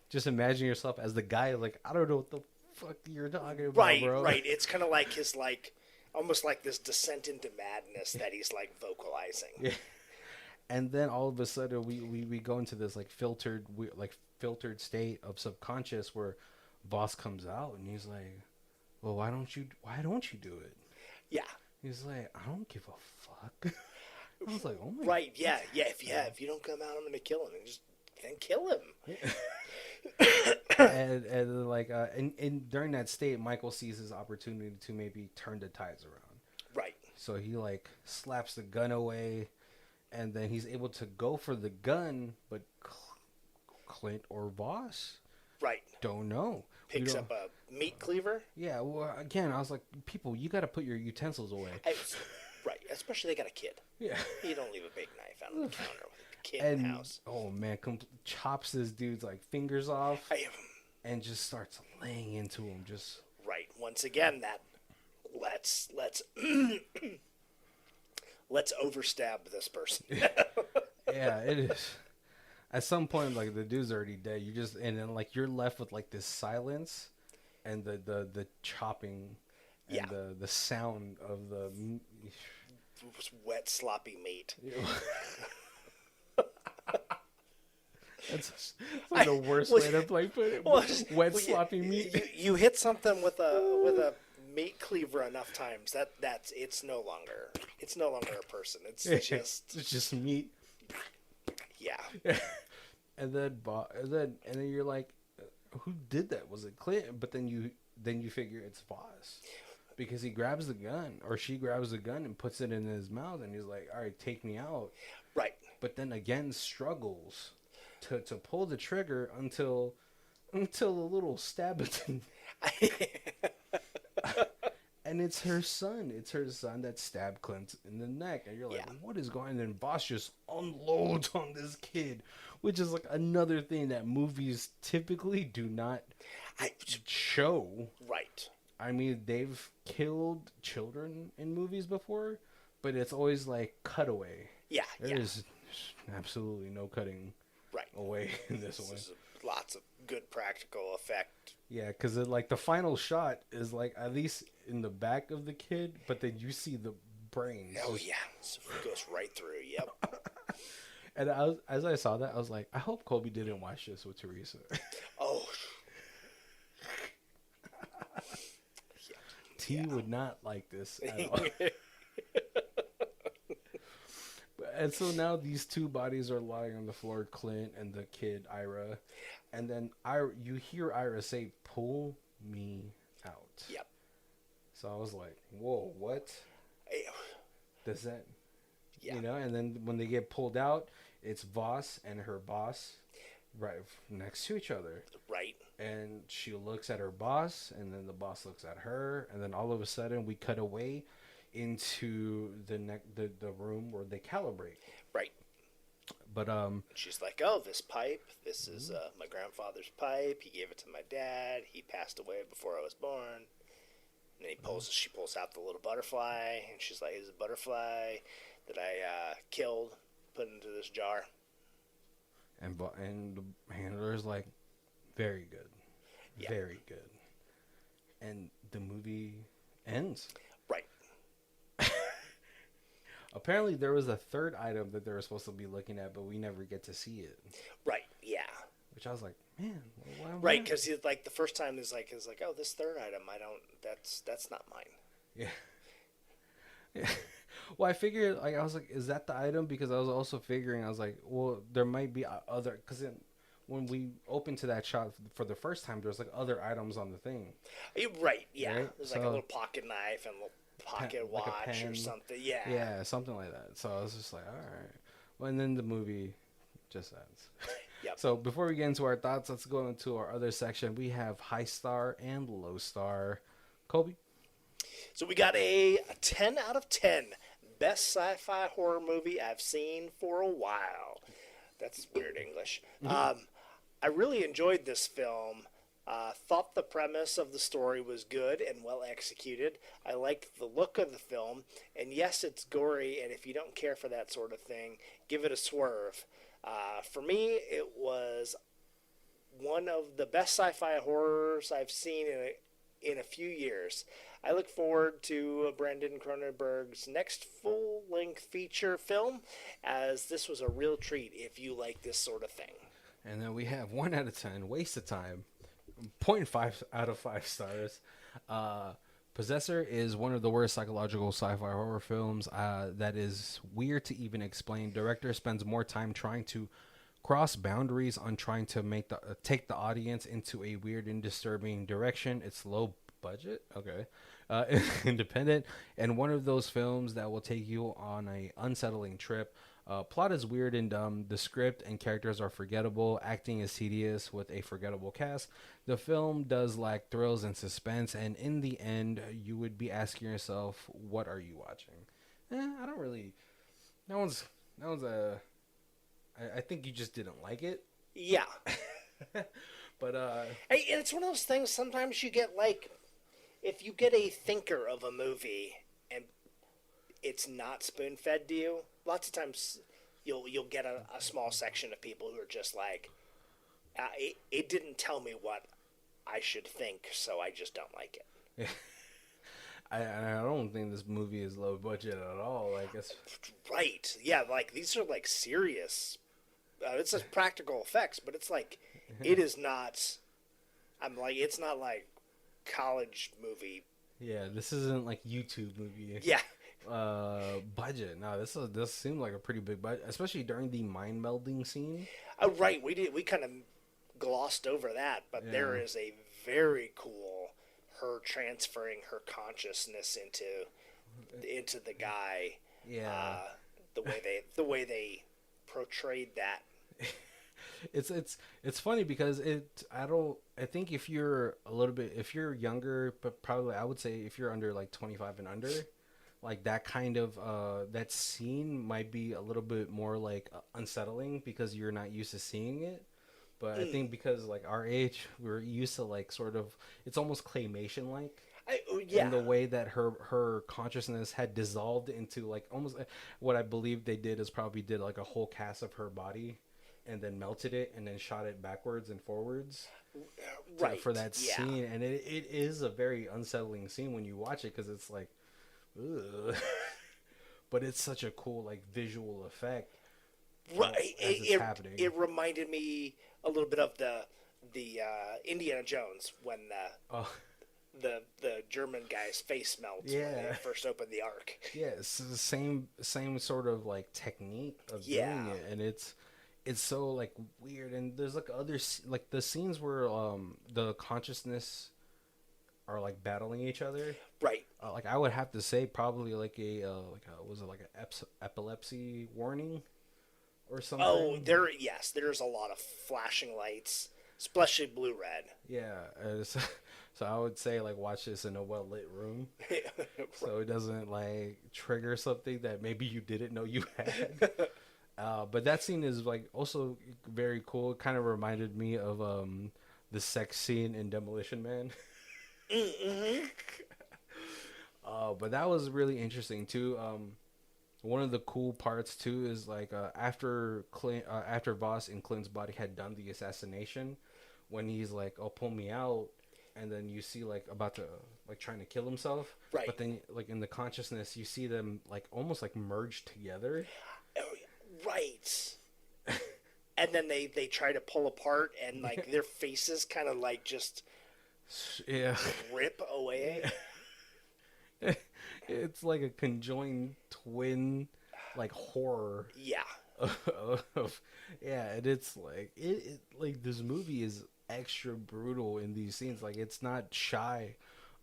just imagine yourself as the guy, like, I don't know what the fuck you're talking about, bro. Right. It's kind of like his, like, almost like this descent into madness that he's, like, vocalizing. Yeah. And then all of a sudden we go into this, like, filtered state of subconscious where Voss comes out and he's like, well, why don't you do it? Yeah. He's like, I don't give a fuck. I was like, oh my God. Yeah. If you don't come out, I'm going to kill him. And then kill him. and during that state, Michael sees his opportunity to maybe turn the tides around. Right. So he like slaps the gun away, and then he's able to go for the gun, but Clint or Voss, right? Don't know. Picks up a meat cleaver. Yeah. Well, again, I was like, people, you got to put your utensils away. Right. Especially they got a kid. Yeah. You don't leave a big knife out on the counter. kid in And the house. oh man, chops this dude's like fingers off I, and just starts laying into him. Just right. Once again, that let's let's overstab this person. yeah, it is. At some point, like the dude's already dead. You just and then like you're left with like this silence, and the chopping, and Yeah. the sound of the. Wet, sloppy meat. That's like the worst way to put it. Wet, sloppy meat. You hit something with a meat cleaver enough times that's it's no longer a person. It's just meat. Yeah. And then you're like, who did that? Was it Clint? But then you figure it's Voss, because he grabs the gun, or she grabs the gun and puts it in his mouth, and he's like, all right, take me out. Right. But then again struggles to pull the trigger until a little stab it. And it's her son. It's her son that stabbed Clint in the neck. And you're like, what is going on? And then Voss just unloads on this kid, which is like another thing that movies typically do not show. Right. I mean, they've killed children in movies before, but it's always like cutaway. Yeah. There's absolutely no cutting away in this one. Lots of good practical effect. Yeah, because like the final shot is like at least in the back of the kid, but then you see the brain. Oh yeah, so it goes right through. Yep. And as I saw that, I was like, I hope Colby didn't watch this with Teresa. Oh. T would not like this at all. And so now these two bodies are lying on the floor, Clint and the kid, Ira. And then you hear Ira say, pull me out. Yep. So I was like, whoa, what? Does that... Yeah. You know, and then when they get pulled out, it's Voss and her boss right next to each other. Right. And she looks at her boss, and then the boss looks at her, and then all of a sudden we cut away into the room where they calibrate. Right. But she's like, "Oh, this pipe. This is my grandfather's pipe. He gave it to my dad. He passed away before I was born." And then she pulls out the little butterfly, and she's like, "It's a butterfly that I killed, put into this jar." And the handler's like, "Very good, very good." And the movie ends. Right. Apparently, there was a third item that they were supposed to be looking at, but we never get to see it. Right. Yeah. Which I was like, man, why? Right, because like the first time is like, oh, this third item, I don't. That's not mine. Yeah. Yeah. Well, I figured, like, I was like, is that the item? Because I was also figuring, I was like, well, there might be other, because when we opened to that shot for the first time, there's like other items on the thing. Right. Yeah. Right? There's like a little pocket knife and a little pocket watch like or something. Yeah. Yeah, something like that. So I was just like, all right. Well, and then the movie just ends. Yep. So before we get into our thoughts, let's go into our other section. We have high star and low star. Colby? So we got a 10 out of 10. Best sci-fi horror movie I've seen for a while. That's weird English. I really enjoyed this film. Thought the premise of the story was good and well executed. I liked the look of the film. And yes, it's gory, and if you don't care for that sort of thing, give it a swerve. For me, it was one of the best sci-fi horrors I've seen in a few years. I look forward to Brandon Cronenberg's next full-length feature film, as this was a real treat if you like this sort of thing. And then we have 1 out of 10, waste of time, 0.5 out of 5 stars. Possessor is one of the worst psychological sci-fi horror films that is weird to even explain. Director spends more time trying to cross boundaries on trying to take the audience into a weird and disturbing direction. It's low budget, okay, independent, and one of those films that will take you on a unsettling trip. Plot is weird and dumb. The script and characters are forgettable. Acting is tedious with a forgettable cast. The film does lack thrills and suspense, and in the end, you would be asking yourself, "What are you watching?" I don't really. That one's a I think you just didn't like it. Yeah. But Hey, and it's one of those things. Sometimes you get like, if you get a thinker of a movie and it's not spoon fed to you, lots of times you'll get a small section of people who are just like, it didn't tell me what I should think, so I just don't like it. I don't think this movie is low budget at all. Like it's Right. Yeah, like these are like serious. It's just practical effects, but it's like it is not. I'm like it's not like college movie. yeah, this isn't like YouTube movie. Yeah. Budget. No, this seemed like a pretty big budget, especially during the mind melding scene. Right. We kind of glossed over that, but there is a very cool her transferring her consciousness into the guy. Yeah. The way they portrayed that. It's funny because I think if you're if you're younger, but probably I would say if you're under like 25 and under, like that kind of that scene might be a little bit more like unsettling because you're not used to seeing it. But I think because like our age, we're used to like sort of it's almost claymation like. Yeah. And the way that her consciousness had dissolved into like almost what I believe they did is probably did like a whole cast of her body and then melted it and then shot it backwards and forwards for that scene. And it is a very unsettling scene when you watch it because it's like, ugh. But it's such a cool like visual effect. Right. It reminded me a little bit of the Indiana Jones when the German guy's face melts when they first opened the Ark. Yeah, it's the same sort of like technique of doing it, and it's so like weird. And there's like other like the scenes where the consciousness are like battling each other. Right. Like I would have to say probably like was it like an epilepsy warning or something? Oh, there's a lot of flashing lights, especially blue red. Yeah. So I would say like watch this in a well lit room, so it doesn't like trigger something that maybe you didn't know you had. But that scene is like also very cool. It kind of reminded me of the sex scene in Demolition Man. Mm-hmm. But that was really interesting too. One of the cool parts too is like after Vos and Clint's body had done the assassination, when he's like, "Oh, pull me out." And then you see like about to like trying to kill himself, right? But then like in the consciousness, you see them like almost like merged together, right? And then they try to pull apart, and like their faces kind of like just rip away. It's like a conjoined twin, like horror. Yeah. And it's like it like this movie is extra brutal in these scenes. Like it's not shy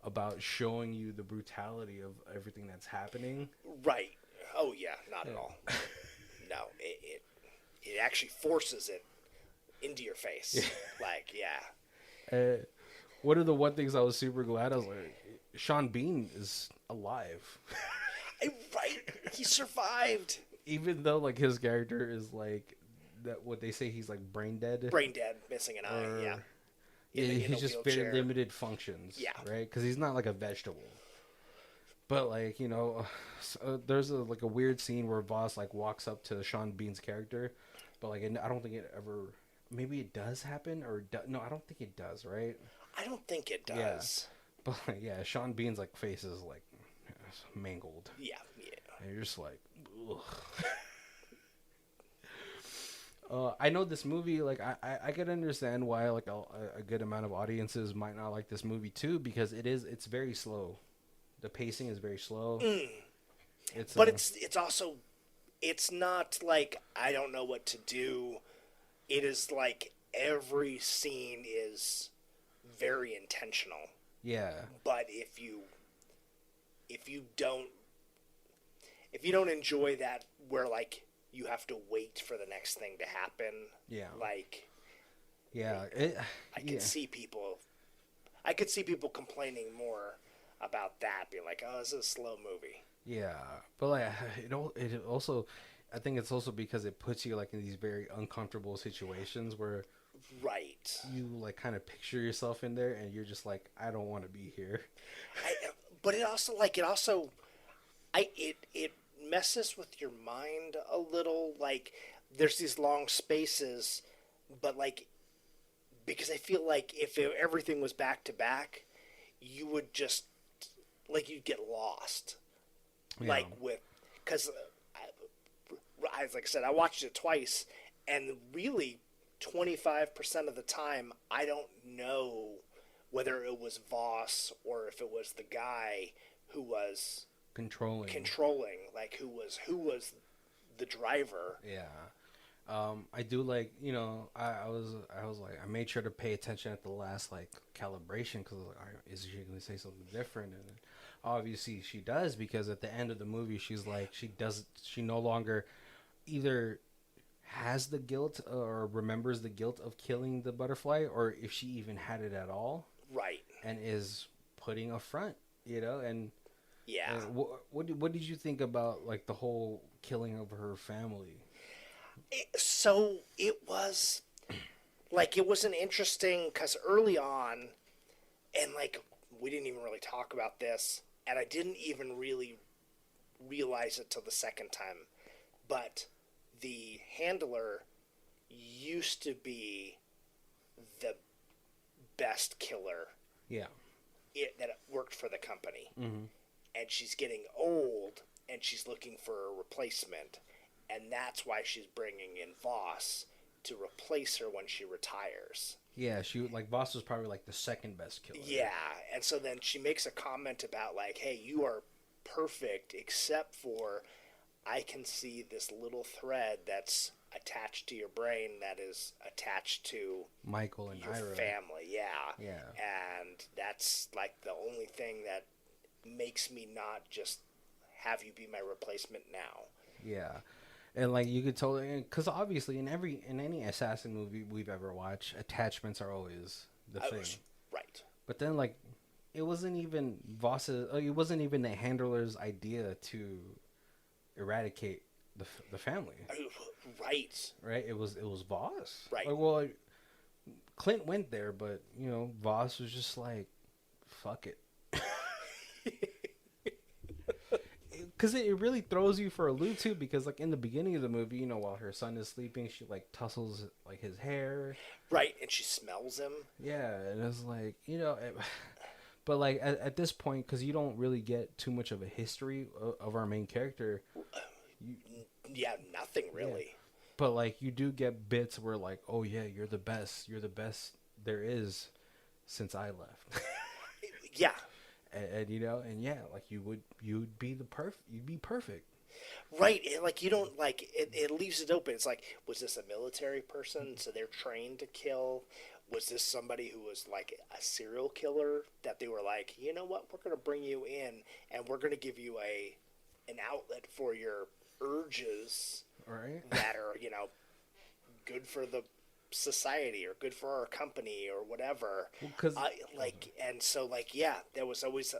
about showing you the brutality of everything that's happening. Right. Oh yeah, not at all. No, it actually forces it into your face. Like, yeah. One of the one things I was super glad I was like, Sean Bean is alive. Right. He survived. Even though like his character is like that, what they say he's like brain dead, missing an eye. Yeah, he's just very limited functions. Yeah, right, because he's not like a vegetable. But like there's a weird scene where Vos like walks up to Sean Bean's character, but like I don't think it ever. Maybe it does happen no, I don't think it does. Right? I don't think it does. Yeah. But yeah, Sean Bean's like face is like mangled. Yeah. And you're just like, ugh. I know this movie, like I could understand why like a good amount of audiences might not like this movie too, because it's very slow. The pacing is very slow. It's also, it's not like I don't know what to do. It is like every scene is very intentional. Yeah. But if you don't enjoy that, where like you have to wait for the next thing to happen. Yeah. Like. Yeah. I could see people complaining more about that, being like, "Oh, this is a slow movie." Yeah, but like it also, I think it's also because it puts you like in these very uncomfortable situations where Right. you like kind of picture yourself in there, and you're just like, I don't want to be here. I, but it messes with your mind a little. Like there's these long spaces, but like because I feel like if everything was back to back, you would just like you'd get lost. Yeah. Like with because like I said, I watched it twice, and really 25% of the time I don't know whether it was Voss or if it was the guy who was controlling, like who was the driver. Yeah. I do like, I was like, I made sure to pay attention at the last like calibration because like, is she going to say something different? And obviously she does, because at the end of the movie, she's like, she no longer either has the guilt or remembers the guilt of killing the butterfly, or if she even had it at all. Right. And is putting a front, and yeah. What did you think about like the whole killing of her family? So it was an interesting because early on, and like we didn't even really talk about this, and I didn't even really realize it till the second time, but the handler used to be the best killer. Yeah. That worked for the company. Mm-hmm. And she's getting old, and she's looking for a replacement, and that's why she's bringing in Voss to replace her when she retires. Yeah, Voss was probably like the second best killer. Yeah, and so then she makes a comment about like, hey, you are perfect except for I can see this little thread that's attached to your brain that is attached to Michael and your Ira. family. Yeah. Yeah. And that's like the only thing that makes me not just have you be my replacement now. Yeah. And like you could totally, because obviously in any assassin movie we've ever watched, attachments are always the thing. Right. But then like it wasn't even it wasn't even the handler's idea to eradicate the family. Right. Right. It was Voss. Right. Like, well, Clint went there, but Voss was just like, fuck it. Because it really throws you for a loop too, because like in the beginning of the movie, while her son is sleeping, she like tussles like his hair. Right, and she smells him. Yeah, and it's like, but like at this point, because you don't really get too much of a history of our main character. Nothing really. Yeah. But like you do get bits where like, oh yeah, you're the best there is since I left. Yeah. And like you'd be perfect. Right, and like you don't like it leaves it open. It's like, was this a military person so they're trained to kill? Was this somebody who was like a serial killer that they were like, you know what, we're going to bring you in and we're going to give you an outlet for your urges, right? That are good for the society or good for our company or whatever. Because and so there was always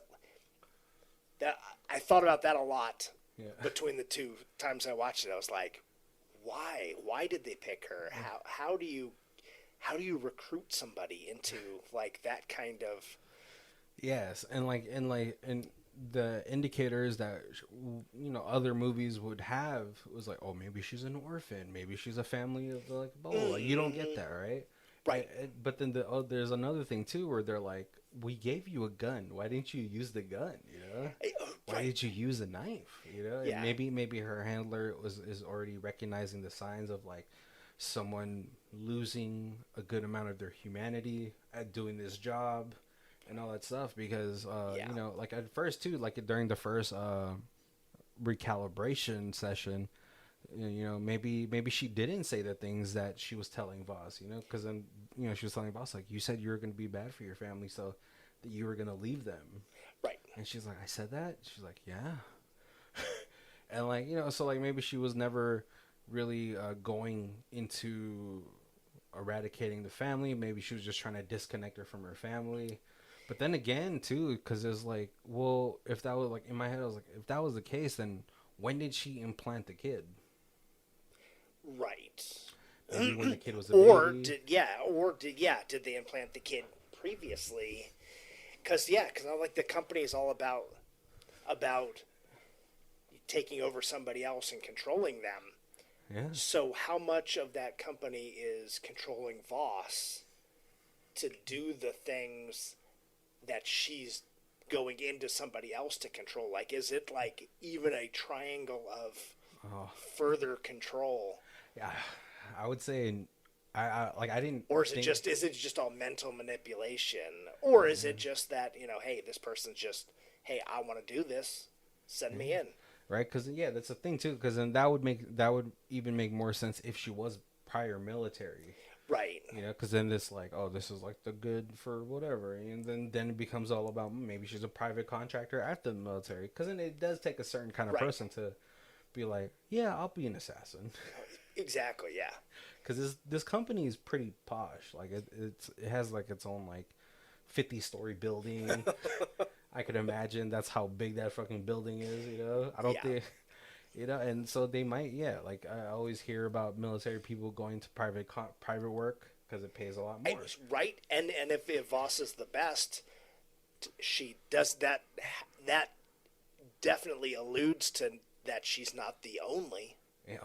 that I thought about that a lot. Yeah. Between the two times I watched it, I was like, why did they pick her? How do you recruit somebody into like that kind of? Yes, and the indicators that other movies would have was like, oh, maybe she's an orphan, maybe she's a family of like like, you don't get that, right? Right. But then there's another thing too where they're like, we gave you a gun, why didn't you use the gun? Why did you use a knife? Yeah. And maybe her handler is already recognizing the signs of like someone losing a good amount of their humanity at doing this job and all that stuff, because like at first too, like during the first recalibration session, maybe she didn't say the things that she was telling Voss, because then she was telling Voss like, you said you were going to be bad for your family, so that you were going to leave them, right? And she's like, I said that? She's like, yeah. And like so like maybe she was never really going into eradicating the family. Maybe she was just trying to disconnect her from her family. But then again too, because it's like, well, if that was like in my head, I was like, if that was the case, then when did she implant the kid? Right. Maybe when the kid was a Or baby. did they implant the kid previously? Because I like the company is all about taking over somebody else and controlling them. Yeah. So how much of that company is controlling Voss to do the things that she's going into somebody else to control? Like, is it like even a triangle of Oh, further control? yeah. I would say, I didn't Or is it think. just all mental manipulation? Or is it just that, hey, this person's just, hey, I want to do this, send me in. Right? Because yeah, that's the thing too. Because then that would even make more sense if she was prior military. Right. Because then this like, oh, this is like the good for whatever, and then it becomes all about maybe she's a private contractor at the military. Because then it does take a certain kind of Right. person to be like, yeah, I'll be an assassin. Exactly, yeah. Because this company is pretty posh. Like it has like its own like 50-story building. I could imagine that's how big that fucking building is. I don't think. And so they might, yeah. Like I always hear about military people going to private work because it pays a lot more. Right, and if Voss is the best, she does that. That definitely alludes to that she's not the only. Yeah,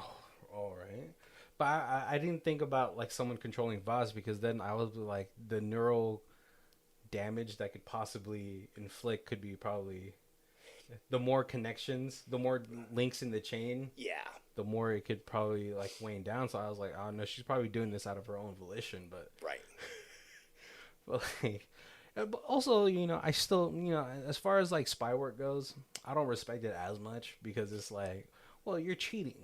all right. But I didn't think about like someone controlling Voss because then I was like the neural damage that could possibly inflict could be probably the more connections, the more links in the chain. Yeah. The more it could probably like wane down. So I was like, oh no, she's probably doing this out of her own volition. But right. But like, but also I still as far as like spy work goes, I don't respect it as much because it's like, well, you're cheating.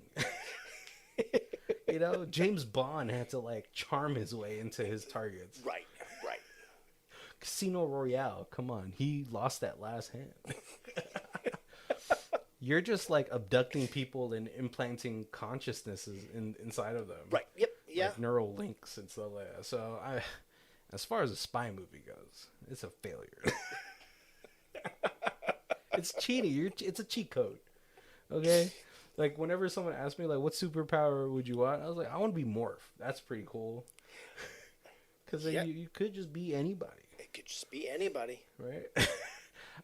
James Bond had to like charm his way into his targets. Right. Casino Royale, come on, he lost that last hand. You're just like abducting people and implanting consciousnesses inside of them. Right. Yep. Yeah. Like neural links and stuff like that. So as far as a spy movie goes, it's a failure. It's cheating. It's a cheat code. Okay. Like whenever someone asks me like, "What superpower would you want?" I was like, "I want to be Morph." That's pretty cool. Because you could just be anybody. It could just be anybody, right?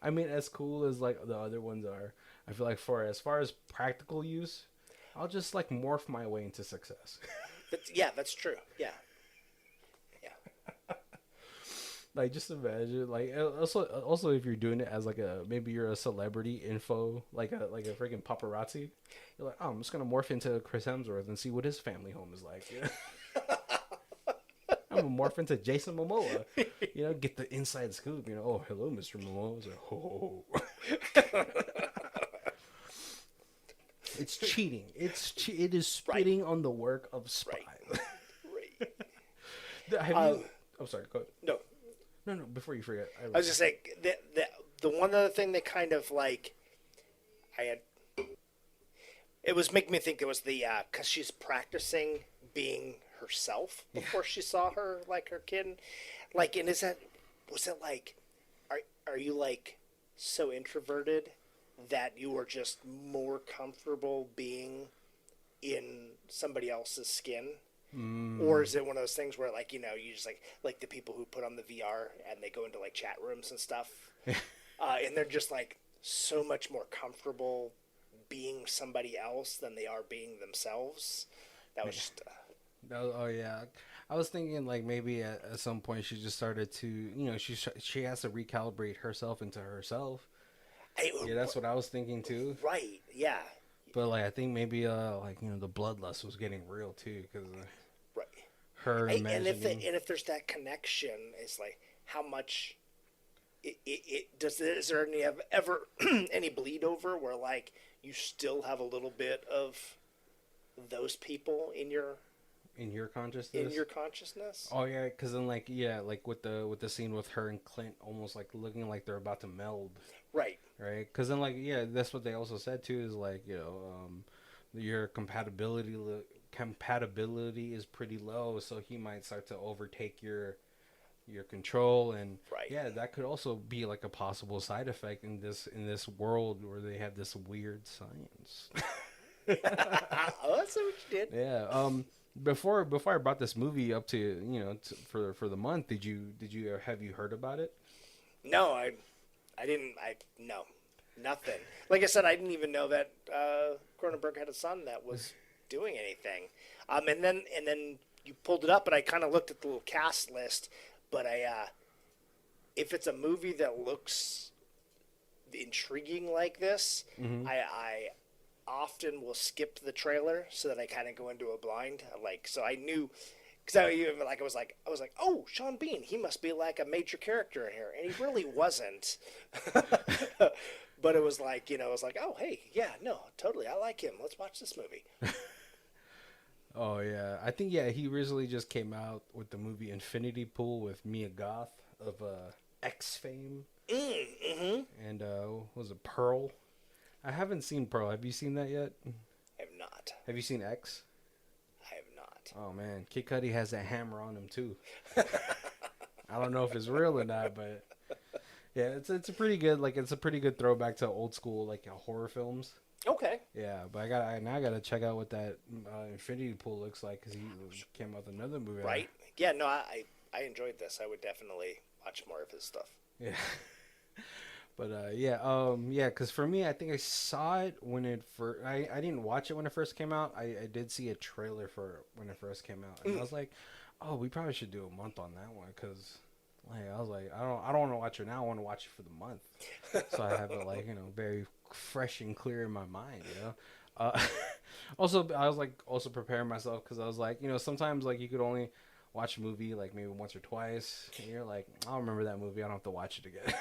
I mean, as cool as like the other ones are, I feel like as far as practical use, I'll just like morph my way into success. That's true. Yeah. Like just imagine, like also if you're doing it as like maybe you're a celebrity info, like a freaking paparazzi, you're like, oh, I'm just gonna morph into Chris Hemsworth and see what his family home is like. I'm gonna morph into Jason Momoa, get the inside scoop. Oh, hello, Mr. Momoa. I was like, oh. It's cheating. It is spitting on the work of spy. Right. I'm sorry. Go ahead. No. Before you forget, I was just saying the one other thing that kind of like it was making me think it was the because she's practicing being herself before she saw her like her kid, like, and was it like are you like so introverted that you were just more comfortable being in somebody else's skin? Or is it one of those things where like you just like the people who put on the VR and they go into like chat rooms and stuff and they're just like so much more comfortable being somebody else than they are being themselves? That was just oh yeah, I was thinking like maybe at some point she just started to she has to recalibrate herself into herself. That's what I was thinking too. Right. Yeah. But like I think maybe the bloodlust was getting real too because right. Her imagining. And if there's that connection, it's like how much is there ever any bleed over where like you still have a little bit of those people in your consciousness? Oh yeah, because then like with the scene with her and Clint almost like looking like they're about to meld. Right. Because then like that's what they also said too is like your compatibility is pretty low, so he might start to overtake your control, and that could also be like a possible side effect in this world where they have this weird science. Oh, that's what you did. Yeah. Before I brought this movie up to for the month, have you heard about it? No, I didn't. No, nothing. Like I said, I didn't even know that Cronenberg had a son that was doing anything. And then you pulled it up, and I kind of looked at the little cast list. But if it's a movie that looks intriguing like this, I often will skip the trailer so that I kind of go into a blind. Like, so I knew. Because I was like, oh, Sean Bean, he must be like a major character in here, and he really wasn't. But it was like, it was like, oh, hey, yeah, no, totally, I like him. Let's watch this movie. Oh yeah, I think he recently just came out with the movie Infinity Pool with Mia Goth of X fame, and what was it, Pearl? I haven't seen Pearl. Have you seen that yet? I have not. Have you seen X? I have not. Oh man, Kid Cudi has that hammer on him too. I don't know if it's real or not, but yeah, it's a pretty good throwback to old school horror films. Okay. Yeah, but I gotta check out what that Infinity Pool looks like because he came out with another movie. Right. Yeah. No, I enjoyed this. I would definitely watch more of his stuff. Yeah. But because for me, I think I saw it when it first. I didn't watch it when it first came out. I did see a trailer for when it first came out, and I was like, "Oh, we probably should do a month on that one," because I was like, I don't want to watch it now. I want to watch it for the month, so I have it very fresh and clear in my mind. Also, I was also preparing myself because I was like, sometimes you could only watch a movie maybe once or twice, and you're like, I'll remember that movie. I don't have to watch it again.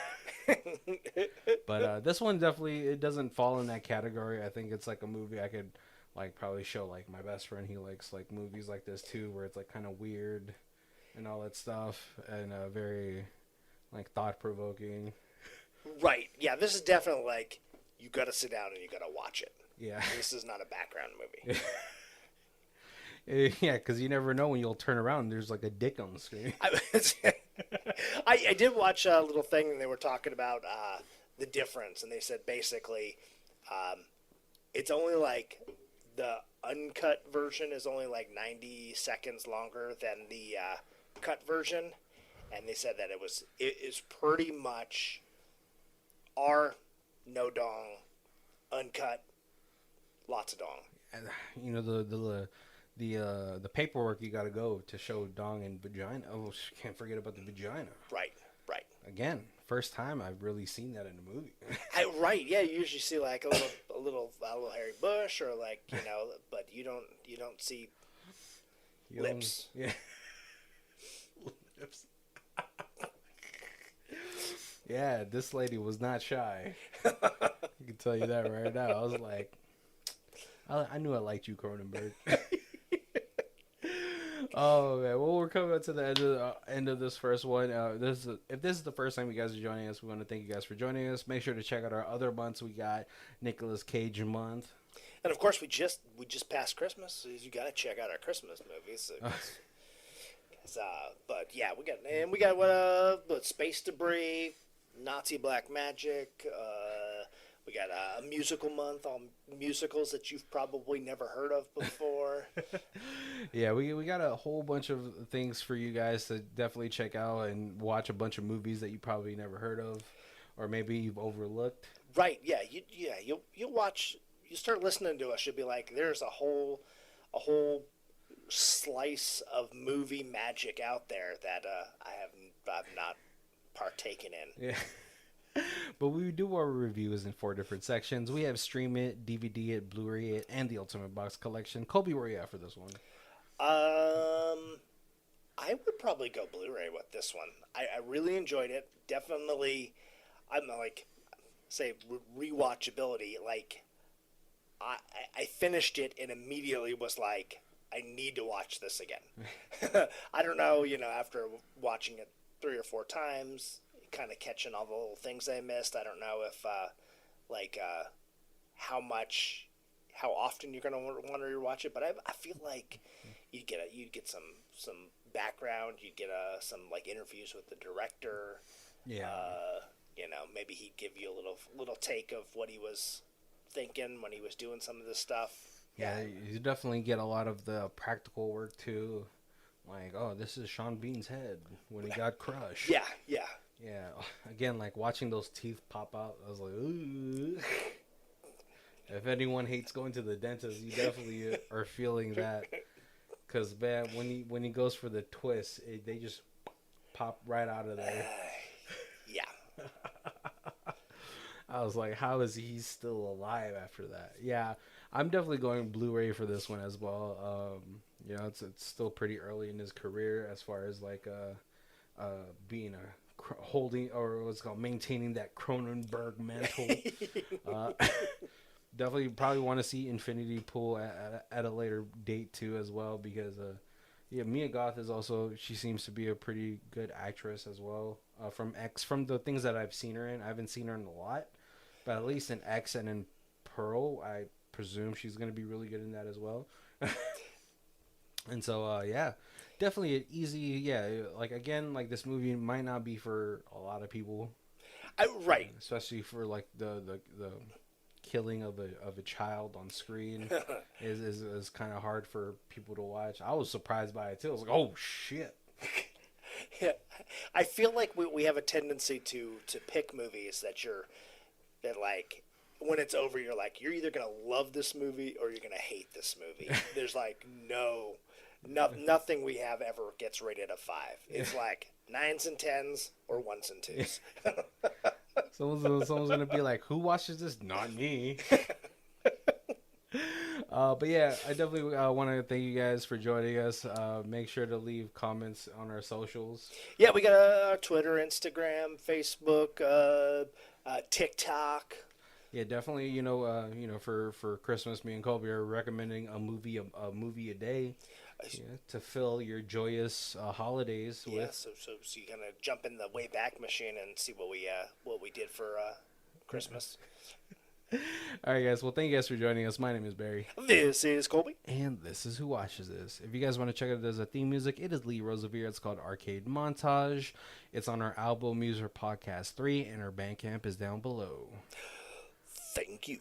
But this one definitely it doesn't fall in that category. I think it's a movie I could probably show my best friend. He likes movies like this too, where it's kind of weird and all that stuff, and very thought provoking. Right. Yeah. This is definitely you got to sit down and you got to watch it. Yeah. This is not a background movie. Yeah, because you never know when you'll turn around and there's a dick on the screen. I did watch a little thing and they were talking about the difference, and they said basically it's only the uncut version is only 90 seconds longer than the cut version, and they said that it is pretty much R, no dong, uncut, lots of dong. And the paperwork you got to go to show dong and vagina. Oh, can't forget about the vagina. Right. Again, first time I've really seen that in a movie. Right. Yeah. You usually see a little hairy bush or but you don't see lips. Yeah. Lips. Yeah, this lady was not shy. I can tell you that right now. I was like, I knew I liked you, Cronenberg. Oh man, well we're coming up to the end of this first one. If this is the first time you guys are joining us, we want to thank you guys for joining us. Make sure to check out our other months. We got Nicolas Cage month, and of course we just passed Christmas, so you got to check out our Christmas movies. But yeah, we got what Space Debris, Nazi Black Magic. We got a musical month on musicals that you've probably never heard of before. Yeah, we got a whole bunch of things for you guys to definitely check out and watch a bunch of movies that you probably never heard of, or maybe you've overlooked. Right? Yeah. You'll watch. You start listening to us, you'll be like, there's a whole slice of movie magic out there that I've not partaken in. Yeah. But we do our reviews in 4 different sections. We have Stream It, DVD It, Blu-ray It, and the Ultimate Box Collection. Colby, where are you at for this one? I would probably go Blu-ray with this one. I really enjoyed it. Definitely, I'm rewatchability. I finished it and immediately was like, I need to watch this again. I don't know, after watching it 3 or 4 times, kind of catching all the little things I missed. I don't know if how often you're gonna want to rewatch it, but I feel like you'd get some background, you'd get some interviews with the director. Yeah. Maybe he'd give you a little take of what he was thinking when he was doing some of this stuff. Yeah, you definitely get a lot of the practical work too. Like, oh, this is Sean Bean's head when he got crushed. Yeah, yeah. Yeah. Again, like watching those teeth pop out, I was like, ooh. If anyone hates going to the dentist, you definitely are feeling that. Because, man, when he goes for the twist, they just pop right out of there. Yeah. I was like, how is he still alive after that? Yeah, I'm definitely going Blu-ray for this one as well. You know, it's still pretty early in his career as far as like being a holding, or what's it called, maintaining that Cronenberg mantle. Definitely probably want to see Infinity Pool at a later date too as well, because yeah, Mia Goth is also, she seems to be a pretty good actress as well. From the things that I've seen her in, I haven't seen her in a lot, but at least in X and in Pearl, I presume she's going to be really good in that as well. And so yeah, definitely an easy, yeah, like again, like this movie might not be for a lot of people, Right. especially for like the killing of a child on screen is kind of hard for people to watch. I was surprised by it too. I was like, oh shit. Yeah. I feel like we have a tendency to pick movies that like when it's over, you're like, you're either gonna love this movie or you're gonna hate this movie. There's like nothing we have ever gets rated a 5. It's like 9s and 10s or 1s and 2s. Someone's gonna be like, who watches this? Not me. But yeah, I definitely want to thank you guys for joining us. Make sure to leave comments on our socials. Yeah, we got our Twitter, Instagram, Facebook, TikTok. Yeah, definitely. For Christmas, me and Colby are recommending a movie a day, to fill your joyous holidays with. Yeah, so you kind of jump in the Wayback Machine and see what we did for Christmas. All right, guys. Well, thank you guys for joining us. My name is Barry. This is Colby. And this is Who Watches This. If you guys want to check out as a theme music, it is Lee Rosevere. It's called Arcade Montage. It's on our album Music Podcast 3, and our Bandcamp is down below. Thank you.